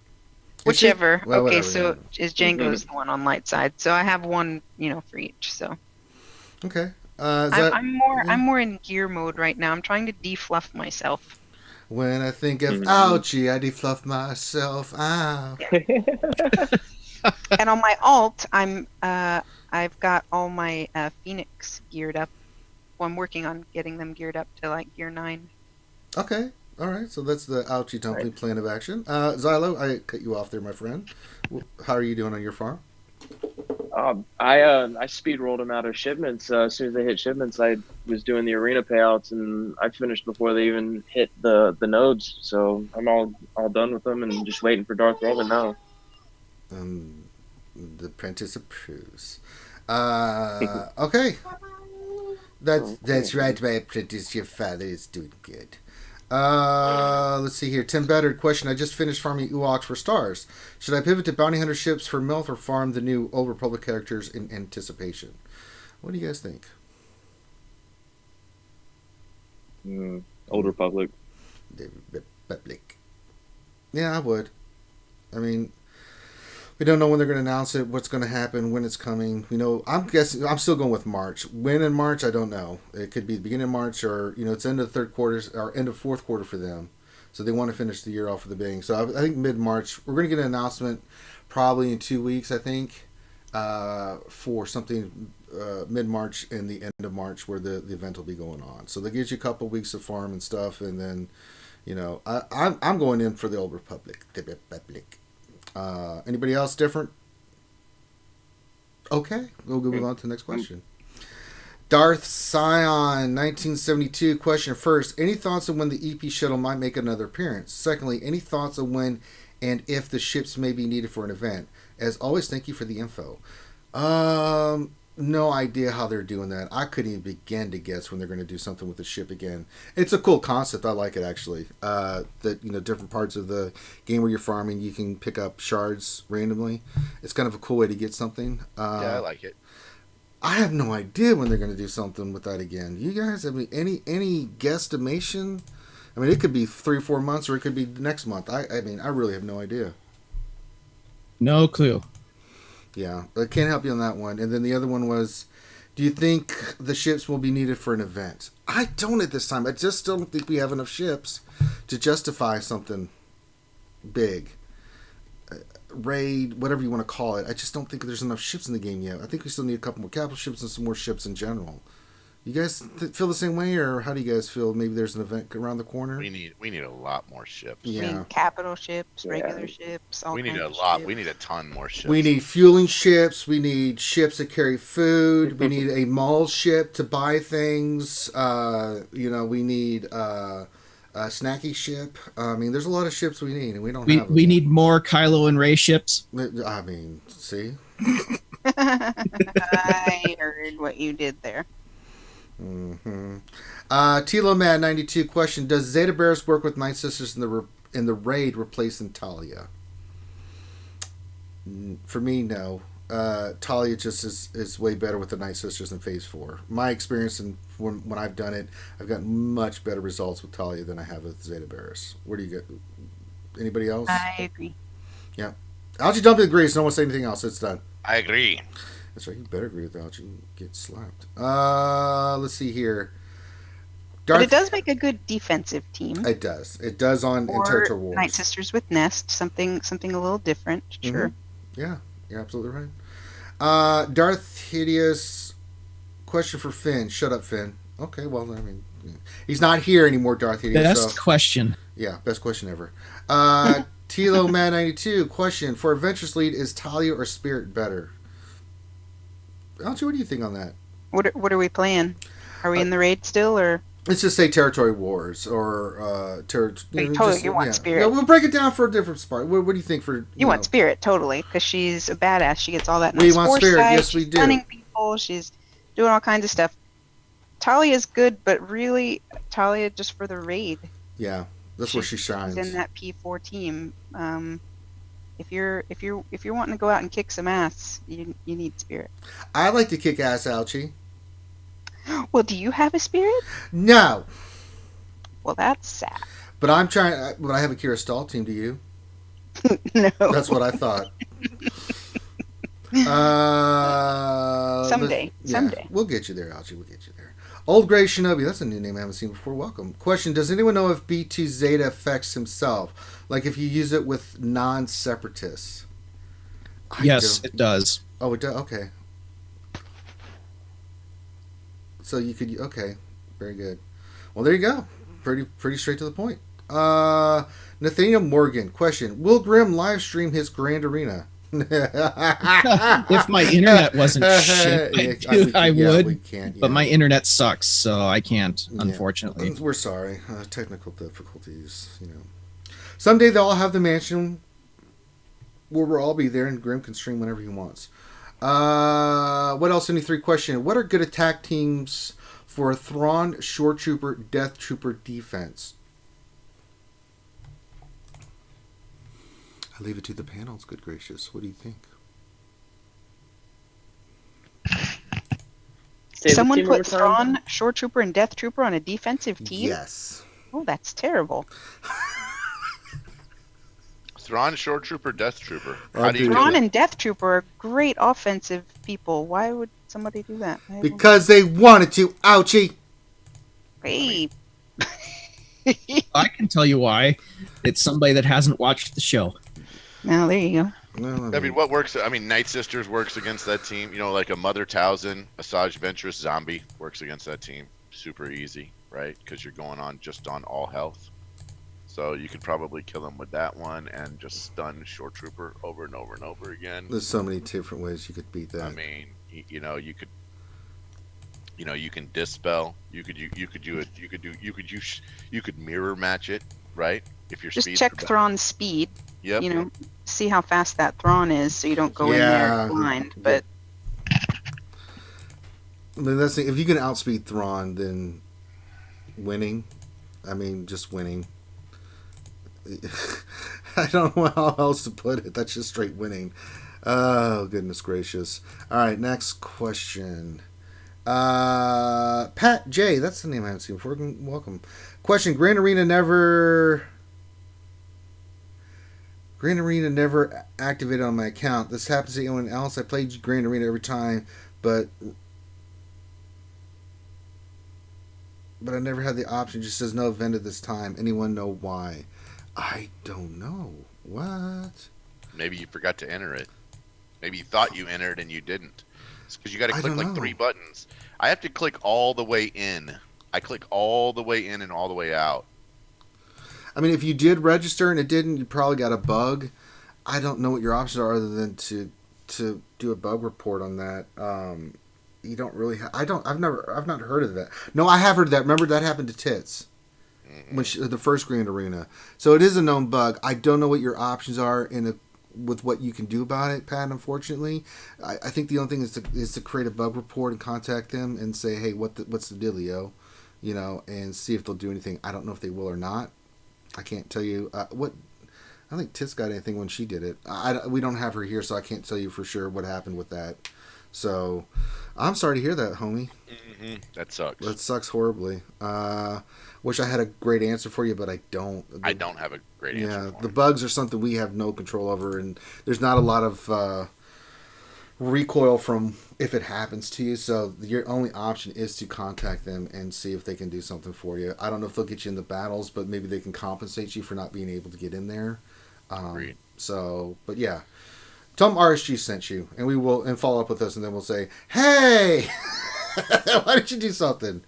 Whichever. Well, okay, whatever, so is Django's the one on light side. So I have one, for each. So Okay. I'm more in gear mode right now. I'm trying to defluff myself. When I think of Ouchie, I defluff myself out. And on my alt, I've got all my Phoenix geared up. Well, I'm working on getting them geared up to like gear 9. Okay. All right. So that's the Ouchie Dumpling plan of action. Xylo, I cut you off there, my friend. How are you doing on your farm? I speed rolled them out of shipments. As soon as they hit shipments, I was doing the arena payouts, and I finished before they even hit the nodes. So I'm all done with them, and just waiting for Darth Roman now. The apprentice approves. Okay. That's right, my apprentice. Your father is doing good. Let's see here. Tim Better question. I just finished farming Ewoks for stars. Should I pivot to bounty hunter ships for Milth or farm the new Old Republic characters in anticipation? What do you guys think? Old Republic. Republic. Yeah, I would. I mean, we don't know when they're going to announce it, what's going to happen, when it's coming. I'm guessing, I'm still going with March. When in March, I don't know. It could be the beginning of March, or it's end of third quarter or end of fourth quarter for them. So they want to finish the year off with a bang. So I think mid-March, we're going to get an announcement probably in 2 weeks, I think, for something mid-March and the end of March where the event will be going on. So that gives you a couple weeks of farm and stuff, and then, I'm going in for the Old Republic. Anybody else different? Okay, we'll move on to the next question. Darth Scion, 1972. Question first. Any thoughts on when the EP shuttle might make another appearance? Secondly, any thoughts on when and if the ships may be needed for an event? As always, thank you for the info. No idea how they're doing that. I couldn't even begin to guess when they're going to do something with the ship again. It's a cool concept. I like it, actually. That, different parts of the game where you're farming, you can pick up shards randomly. It's kind of a cool way to get something. Yeah, I like it. I have no idea when they're going to do something with that again. You guys have any guesstimation? I mean, it could be 3 or 4 months, or it could be next month. I really have no idea. No clue. Yeah, I can't help you on that one. And then the other one was, do you think the ships will be needed for an event? I don't at this time. I just don't think we have enough ships to justify something big. Raid, whatever you want to call it. I just don't think there's enough ships in the game yet. I think we still need a couple more capital ships and some more ships in general. You guys feel the same way, or how do you guys feel? Maybe there's an event around the corner. We need a lot more ships. I Yeah, mean, capital ships, regular ships. All we need kinds a of lot. ships. We need a ton more ships. we need fueling ships. We need ships that carry food. We need a mall ship to buy things. We need a snacky ship. I mean, there's a lot of ships we need, and we don't have them We yet. need more Kylo and Rey ships. I mean, see. I heard what you did there. Mm-hmm. Tilo Mad 92 question: does Zeta Barris work with Night Sisters in the raid replacing Talia? For me, no. Talia just is way better with the Night Sisters in Phase 4. My experience and when I've done it, I've gotten much better results with Talia than I have with Zeta Barris. Where do you get? Anybody else? I agree. Yeah. Algie Dumpy agrees. No one say anything else. It's done. I agree. That's right. You better agree with Algie. You get slapped. Let's see here. But it does make a good defensive team. It does. It does in Or Territory Wars. Night Sisters with Nest, something a little different. Sure. Yeah, you're absolutely right. Darth Hideous, question for Finn. Shut up, Finn. Okay, well, I mean, he's not here anymore, Darth Hideous. Best question. Yeah, best question ever. Tilo Man 92, question for Adventures Lead: is Talia or Spirit better? Algie, what do you think on that? What are we playing? Are we in the raid still, or? Let's just say Territory Wars or You want Spirit. Yeah, we'll break it down for a different part. What do you think for You want Spirit, totally, because she's a badass. She gets all that We nice want foresight. Spirit, yes, we She's do. stunning people. She's doing all kinds of stuff. Talia's good, but really, Talia just for the raid. Yeah, that's where she She's shines. in that P4 team. If you're wanting to go out and kick some ass, you need Spirit. I like to kick ass, Algie. Well, do you have a Spirit? No, Well, that's sad. but I'm trying. But I have a Kira Stall team. Do you? No. That's what I thought. Someday. We'll get you there, Algie. We'll get you there. Old Gray Shinobi. That's a new name I haven't seen before. Welcome. Question: does anyone know if B2 Zeta affects himself? Like if you use it with non-separatists? Yes, don't- it does. Oh, it does. Okay. So you could. Okay. Very good. Well, there you go. Pretty straight to the point. Nathaniel Morgan. Question: will Grim live stream his Grand Arena? If my internet wasn't shit, I would. We can't, But my internet sucks, so I can't, unfortunately. We're sorry. Technical difficulties, Someday they'll all have the mansion where we'll all be there, and Grim can stream whenever he wants. What else? Any 3 question. What are good attack teams for a Thrawn, Shore Trooper, Death Trooper defense? I leave it to the panels, good gracious. What do you think? Someone team one put more time? Thrawn, Shore Trooper, and Death Trooper on a defensive team? Yes. Oh, that's terrible. Thrawn, Shore Trooper, Death Trooper. Oh, How do you do Thrawn that? and Death Trooper are great offensive people. Why would somebody do that? Because they wanted to. Ouchie. Hey, I can tell you why. It's somebody that hasn't watched the show. Now there you go. Well, I mean, what works? I mean, Night Sisters works against that team. You know, like a Mother Towson, Asajj Ventress Zombie works against that team. Super easy, right? Because you're going on just on all health. So you could probably kill him with that one and just stun Shore Trooper over and over and over again. There's so many different ways you could beat that. I mean, you can dispel. You could mirror match it, right? If your Just speed's check about- Thrawn's speed. Yep. You know, see how fast that Thrawn is, so you don't go in Yeah. there blind. But I mean, that's the, if you can outspeed Thrawn, then winning. I mean, just winning. I don't know how else to put it. That's just straight winning. Oh, goodness gracious. All right, next question. Pat J. That's the name I haven't seen before. Welcome. Question. Grand Arena never activated on my account. This happens to anyone else. I played Grand Arena every time, but I never had the option. It just says no event at this time. Anyone know why? I don't know. What? Maybe you forgot to enter it. Maybe you thought you entered and you didn't. It's because you got to I click don't like know. 3 buttons. I have to click all the way in. I click all the way in and all the way out. I mean, if you did register and it didn't, you probably got a bug. I don't know what your options are other than to do a bug report on that. You don't really. I've not heard of that. No, I have heard of that. Remember that happened to Tits when the first Grand Arena. So it is a known bug. I don't know what your options are with what you can do about it, Pat. Unfortunately, I think the only thing is to create a bug report and contact them and say, hey, what's the dealio, you know, and see if they'll do anything. I don't know if they will or not. I can't tell you what. I don't think Tits got anything when she did it. We don't have her here, so I can't tell you for sure what happened with that. So, I'm sorry to hear that, homie. Mm-hmm. That sucks. That sucks horribly. Wish I had a great answer for you, but I don't. I don't have a great answer. Yeah, for the it. bugs are something we have no control over, and there's not a lot of recoil from if it happens to you. So your only option is to contact them and see if they can do something for you. I don't know if they'll get you in the battles, but maybe they can compensate you for not being able to get in there. Agreed. So, but yeah. Tell them RSG sent you, and we will follow up with us, and then we'll say, "Hey, why didn't you do something?"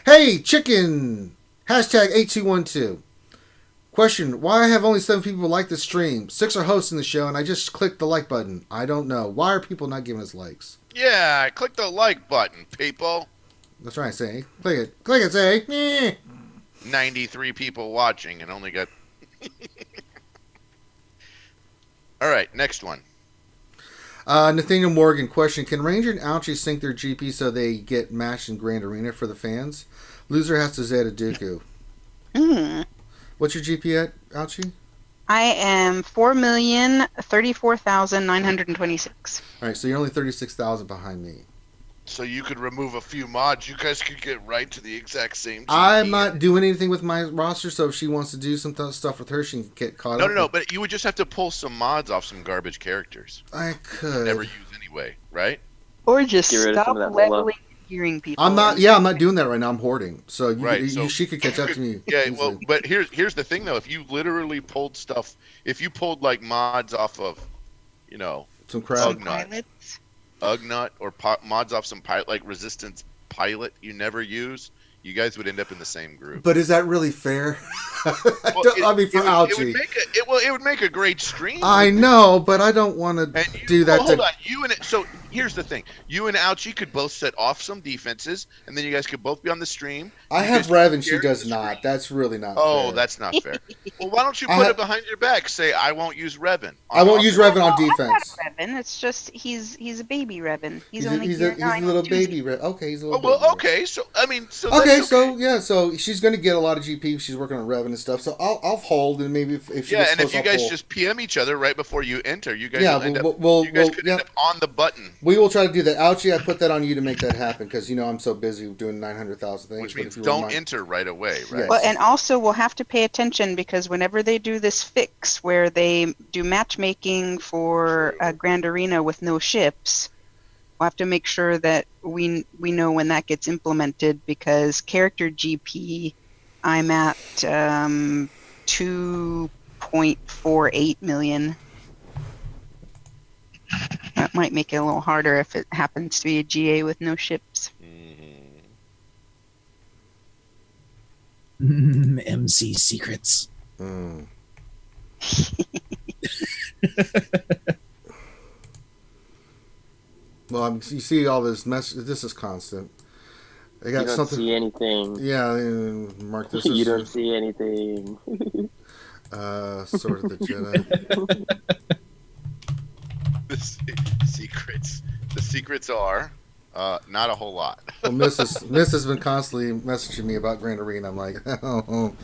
Hey, chicken. Hashtag 8212. Question: why have only 7 people like the stream? 6 are hosting the show, and I just clicked the like button. I don't know. Why are people not giving us likes? Yeah, click the like button, people. That's right. Say, click it. Say, eh. 93 people watching and only got. All right, next one. Nathaniel Morgan. Question: can Ranger and Ouchie sync their GP so they get matched in Grand Arena for the fans? Loser has to Zeta Dooku. What's your GP at, Ouchie? I am 4,034,926. All right, so you're only 36,000 behind me. So you could remove a few mods. You guys could get right to the exact same. I'm GP. not doing anything with my roster, so if she wants to do some stuff with her, she can get caught up. No. But you would just have to pull some mods off some garbage characters. I could. Never use anyway, right? Or just Get rid of stop some of that Lola. leveling and gearing people. I'm not. Yeah, I'm not doing that right now. I'm hoarding. So, she could catch up to me. Yeah, easily. well, but here's the thing though. If you literally pulled stuff, if you pulled like mods off of, some crap. Ugnut or mods off some pilot like Resistance pilot you never use, you guys would end up in the same group. But is that really fair? Well, I mean, for Ouchie. It would make a great stream. I know, but I don't want to do that. Hold on, so here's the thing: you and Ouchie could both set off some defenses, and then you guys could both be on the stream. I have Rev and she does not. That's really not Oh, fair. that's not fair. Well, why don't you put it behind your back? Say, I won't use Revan. I won't use Revan on defense. Revan. It's just he's a baby Revan. He's a little baby Revan. Okay, he's a little. Well, baby okay. So I mean, okay. So yeah, so she's going to get a lot of GP. She's working on Revan and stuff. So I'll hold, and maybe if she gets and close, if you I'll guys pull. just PM each other right before you enter, you guys Yeah, end up we'll on the button. We will try to do that. Ouchie, I put that on you to make that happen because I'm so busy doing 900,000 things. Which means don't enter right away, right? Yes. Well, and also we'll have to pay attention because whenever they do this fix where they do matchmaking for a Grand Arena with no ships, we'll have to make sure that we know when that gets implemented because character GP I'm at 2.48 million. That might make it a little harder if it happens to be a GA with no ships. MC secrets. Mm. Well, you see all this mess. This is constant. I got You don't something. see anything. Yeah, Mark. This You is don't see anything. Sword of the Jedi. Secrets. The secrets are not a whole lot. Well, Miss has been constantly messaging me about Grand Arena. I'm like, oh.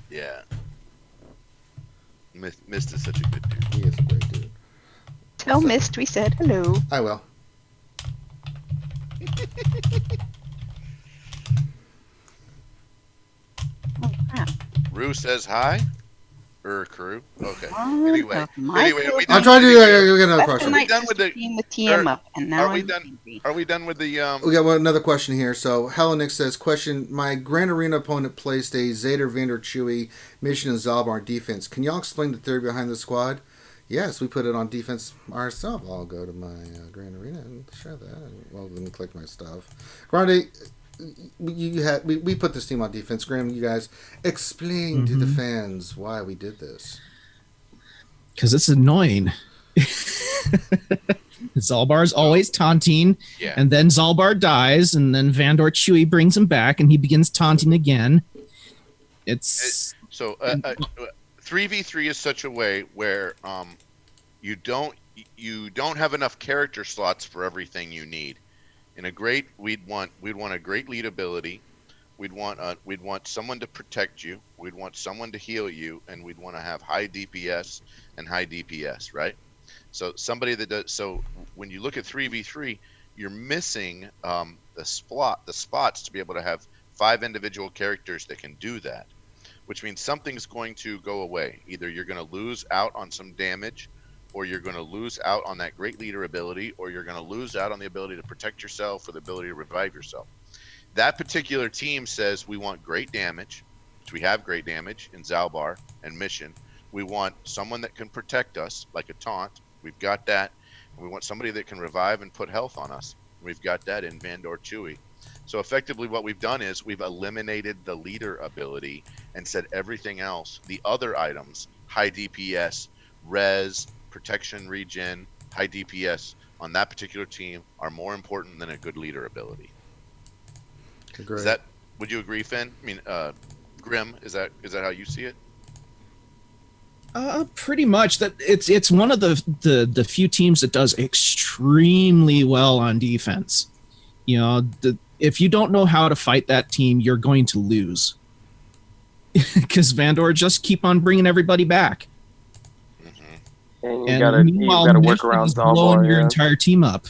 Yeah. Mist is such a good dude. He is a great dude. Tell Mist we said hello. I will. Oh, crap. Rue says hi. Crew. Okay. What Anyway, of my are we crew? I'm done? trying to do another Left question. the night done with sister the- team with TM up, and now are we I'm done? angry. Are we done with the We got another question here. So Hellenic says, question, my Grand Arena opponent placed a Zader, Vander, Chewie, Mission, and Zalbar defense. Can y'all explain the theory behind the squad? Yes, we put it on defense ourselves. I'll go to my Grand Arena and share that. Well, let me click my stuff. Grande, we put this team on defense. Graham, you guys explain to the fans why we did this. Because it's annoying. Zalbar's always taunting, Yeah. and then Zalbar dies, and then Vandor Chewie brings him back, and he begins taunting again. It's 3v3 is such a way where you don't have enough character slots for everything you need. In a great, we'd want a great lead ability. We'd want someone to protect you. We'd want someone to heal you, and we'd want to have high DPS and high DPS, right? So somebody that does. So when you look at 3v3, you're missing the spots to be able to have 5 individual characters that can do that, which means something's going to go away. Either you're going to lose out on some damage, or you're going to lose out on that great leader ability, or you're going to lose out on the ability to protect yourself or the ability to revive yourself. That particular team says we want great damage, which we have great damage in Zalbar and Mission. We want someone that can protect us, like a taunt. We've got that. And we want somebody that can revive and put health on us. We've got that in Vandor Chewie. So effectively what we've done is we've eliminated the leader ability and said everything else, the other items, high DPS, res, protection regen, high DPS on that particular team are more important than a good leader ability. Great. Would you agree, Finn? I mean, Grim, is that how you see it? pretty much that it's one of the few teams that does extremely well on defense. You know, if you don't know how to fight that team, you're going to lose. Because Vandor just keep on bringing everybody back. And you gotta work around blowing Zalbar, your yeah. entire team up.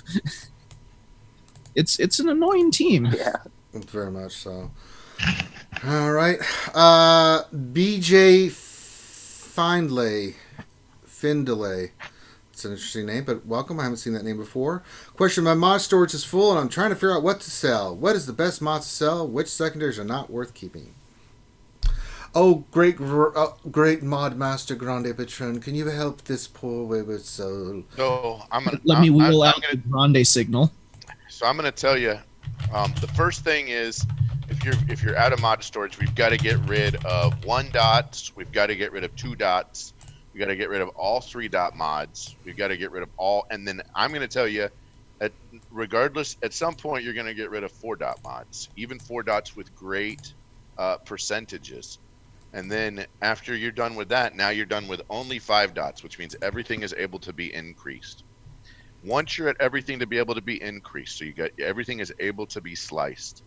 It's an annoying team. Yeah. Very much so. All right. BJ Findelay. It's an interesting name, but welcome. I haven't seen that name before. Question, my mod storage is full, and I'm trying to figure out what to sell. What is the best mods to sell? Which secondaries are not worth keeping? Oh, great mod master Grande Patron, can you help this poor wayward soul? So Let me wheel out the Grande signal. So I'm going to tell you, the first thing is, if you're out of mod storage, we've got to get rid of 1 dots. We've got to get rid of 2 dots. We got to get rid of all 3 dot mods. We've got to get rid of all, and then I'm going to tell you, regardless, at some point you're going to get rid of 4 dot mods, even 4 dots with great percentages. And then after you're done with that, now you're done with only 5 dots, which means everything is able to be increased. Once you're at everything to be able to be increased, so you got everything is able to be sliced.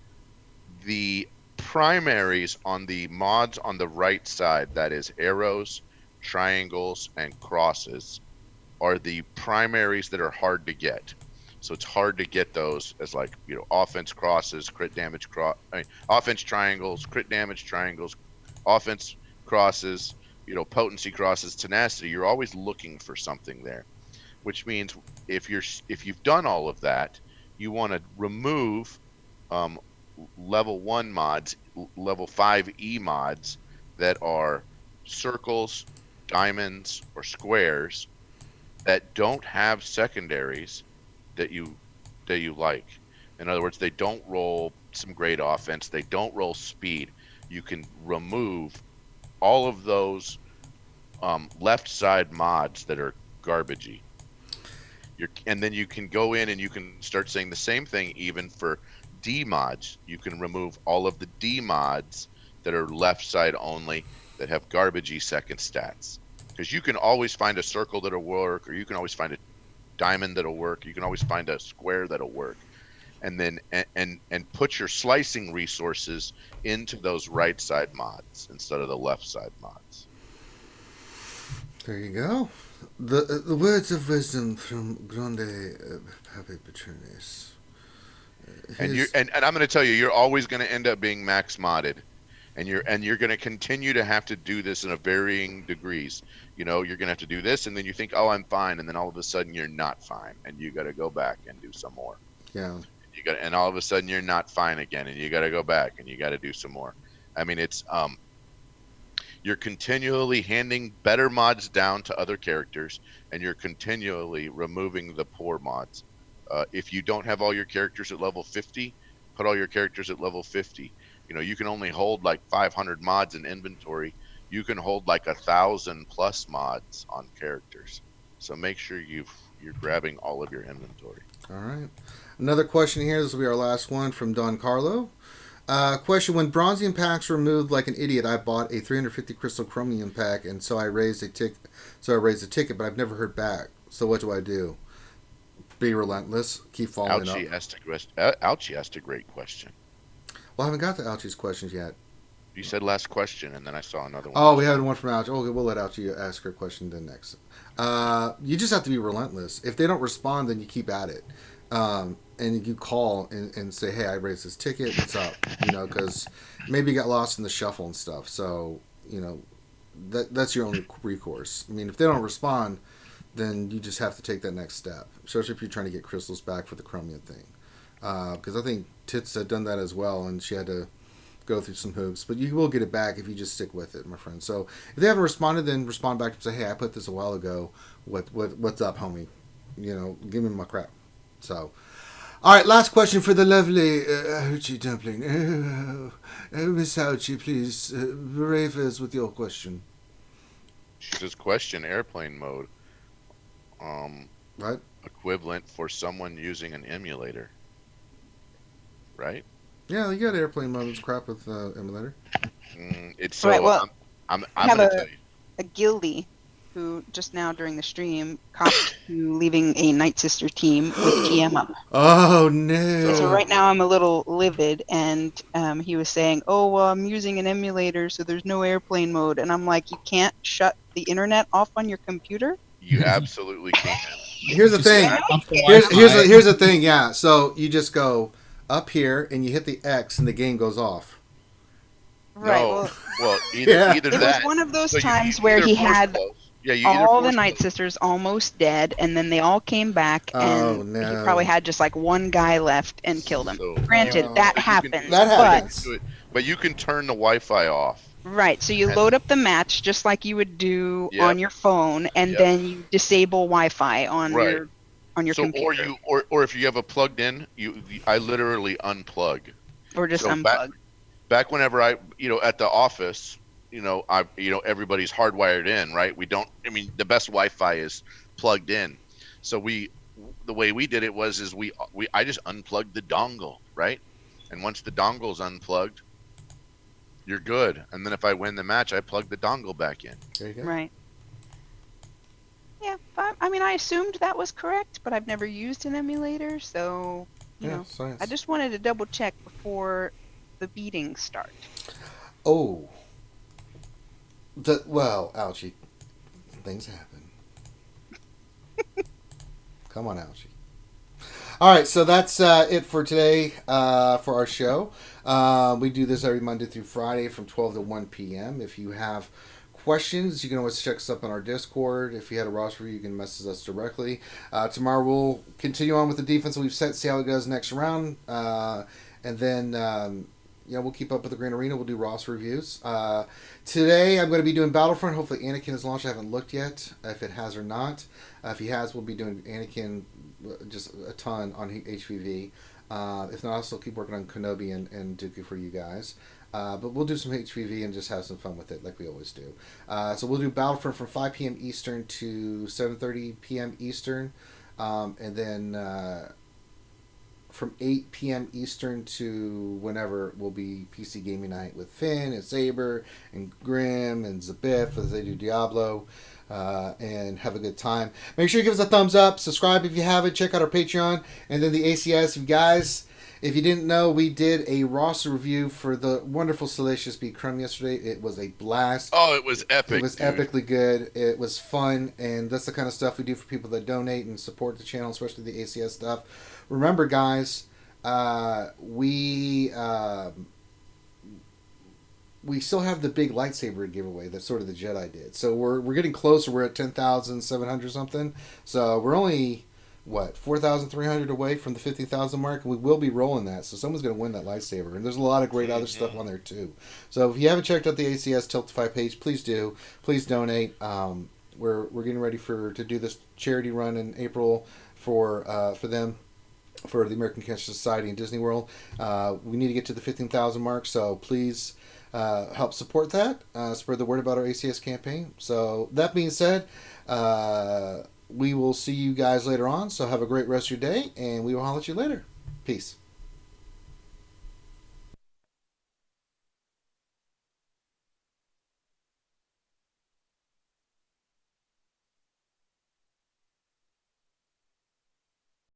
The primaries on the mods on the right side, that is arrows, triangles, and crosses, are the primaries that are hard to get. So it's hard to get those as, like, you know, offense crosses, crit damage offense triangles, crit damage triangles, offense crosses, you know, potency crosses, tenacity. You're always looking for something there, which means if you've done all of that, you want to remove level 1 mods, level 5E mods that are circles, diamonds, or squares that don't have secondaries that you like. In other words, they don't roll some great offense. They don't roll speed. You can remove all of those left side mods that are garbagey. And then you can go in and you can start saying the same thing even for D mods. You can remove all of the D mods that are left side only that have garbagey second stats. Because you can always find a circle that'll work, or you can always find a diamond that'll work. You can always find a square that'll work. And then and put your slicing resources into those right side mods instead of the left side mods. There you go. The words of wisdom from Grande Pape Patronis. And I'm going to tell you, you're always going to end up being max modded, and you're going to continue to have to do this in a varying degrees. You know, you're going to have to do this, and then you think, oh, I'm fine, and then all of a sudden you're not fine, and you got to go back and do some more. Yeah. And all of a sudden you're not fine again, and you got to go back and you got to do some more. I mean, it's you're continually handing better mods down to other characters, and you're continually removing the poor mods. If you don't have all your characters at level 50, put all your characters at level 50. You know, you can only hold like 500 mods in inventory. You can hold like 1,000 plus mods on characters. So make sure you're grabbing all of your inventory. All right. Another question here. This will be our last one from Don Carlo. Question: when Bronzium packs were removed like an idiot, I bought a 350 crystal chromium pack, and so I raised a ticket, but I've never heard back. So what do I do? Be relentless. Keep following up. Ouchie asked a great question. Well, I haven't got to Ouchie's questions yet. You said last question, and then I saw another one. Oh, we had one from Ouchie. Okay, we'll let Ouchie ask her question then next. You just have to be relentless. If they don't respond, then you keep at it. And you call and say, hey, I raised this ticket. What's up? You know, because maybe you got lost in the shuffle and stuff. So, you know, that's your only recourse. I mean, if they don't respond, then you just have to take that next step, especially if you're trying to get crystals back for the chromium thing. Because I think Tits had done that as well, and she had to go through some hoops. But you will get it back if you just stick with it, my friend. So if they haven't responded, then respond back and say, hey, I put this a while ago. What's up, homie? You know, give me my crap. So, all right, last question for the lovely Ouchie Dumpling. Miss Ouchie, please, brave us with your question. She says, question airplane mode. Right? Equivalent for someone using an emulator. Right? Yeah, you got airplane mode. It's crap with emulator. It's so. Right, well, I'm going to tell you. A guildie who just now during the stream copped to leaving a Night Sister team with TM up. Oh no! So right now I'm a little livid, and he was saying, "Oh, well, I'm using an emulator, so there's no airplane mode." And I'm like, "You can't shut the internet off on your computer?" You absolutely can. Here's the thing. Here's the thing. Yeah. So you just go up here and you hit the X, and the game goes off. Right. No, well, either it that. was one of those times where he had all the Night Sisters almost dead, and then they all came back, and he probably had just like one guy left and killed him. So, granted, that happens. That happens. But you can turn the Wi-Fi off. Right. So you load up the match just like you would do on your phone, and then you disable Wi-Fi on your computer. Or if you have a plugged in, I literally unplug. Or just unplug. Back whenever I, at the office, everybody's hardwired in, right? The best Wi-Fi is plugged in. So the way we did it was I just unplugged the dongle, right? And once the dongle's unplugged, you're good. And then if I win the match, I plug the dongle back in. There you go. Right. Yeah, I assumed that was correct, but I've never used an emulator, so you know. Science. I just wanted to double check before the beatings start. Oh. Ouchie. Things happen. Come on, Ouchie. All right, so that's it for today for our show. We do this every Monday through Friday from 12 to 1 p.m. If you have questions, you can always check us up on our Discord. If you had a roster review, you can message us directly. Tomorrow we'll continue on with the defense we've set, see how it goes next round. And then we'll keep up with the Grand Arena. We'll do Ross reviews. Today I'm going to be doing Battlefront. Hopefully Anakin has launched. I haven't looked yet if it has or not. If he has, we'll be doing Anakin just a ton on HVV. If not, I'll still keep working on Kenobi and Dooku for you guys. But we'll do some HVV and just have some fun with it like we always do. So we'll do Battlefront from 5 p.m. Eastern to 7:30 p.m. Eastern. And then from 8 p.m. Eastern to whenever will be PC Gaming Night with Finn and Saber and Grim and Zabiff as they do Diablo. And have a good time. Make sure you give us a thumbs up, subscribe if you haven't, check out our Patreon, and then the ACS. You guys, if you didn't know, we did a roster review for the wonderful Salacious Beat Crumb yesterday. It was a blast. Oh, it was epic. It was epically good. It was fun, and that's the kind of stuff we do for people that donate and support the channel, especially the ACS stuff. Remember, guys, we still have the big lightsaber giveaway that sort of the Jedi did. So we're getting closer. We're at 10,700 something. So we're only 4,300 away from the 50,000 mark, and we will be rolling that. So someone's going to win that lightsaber, and there's a lot of great other stuff on there too. So if you haven't checked out the ACS Tiltify page, please do. Please donate. We're getting ready to do this charity run in April for them. For the American Cancer Society and Disney World. We need to get to the 15,000 mark, so please help support that. Spread the word about our ACS campaign. So that being said, we will see you guys later on. So have a great rest of your day, and we will holler at you later. Peace.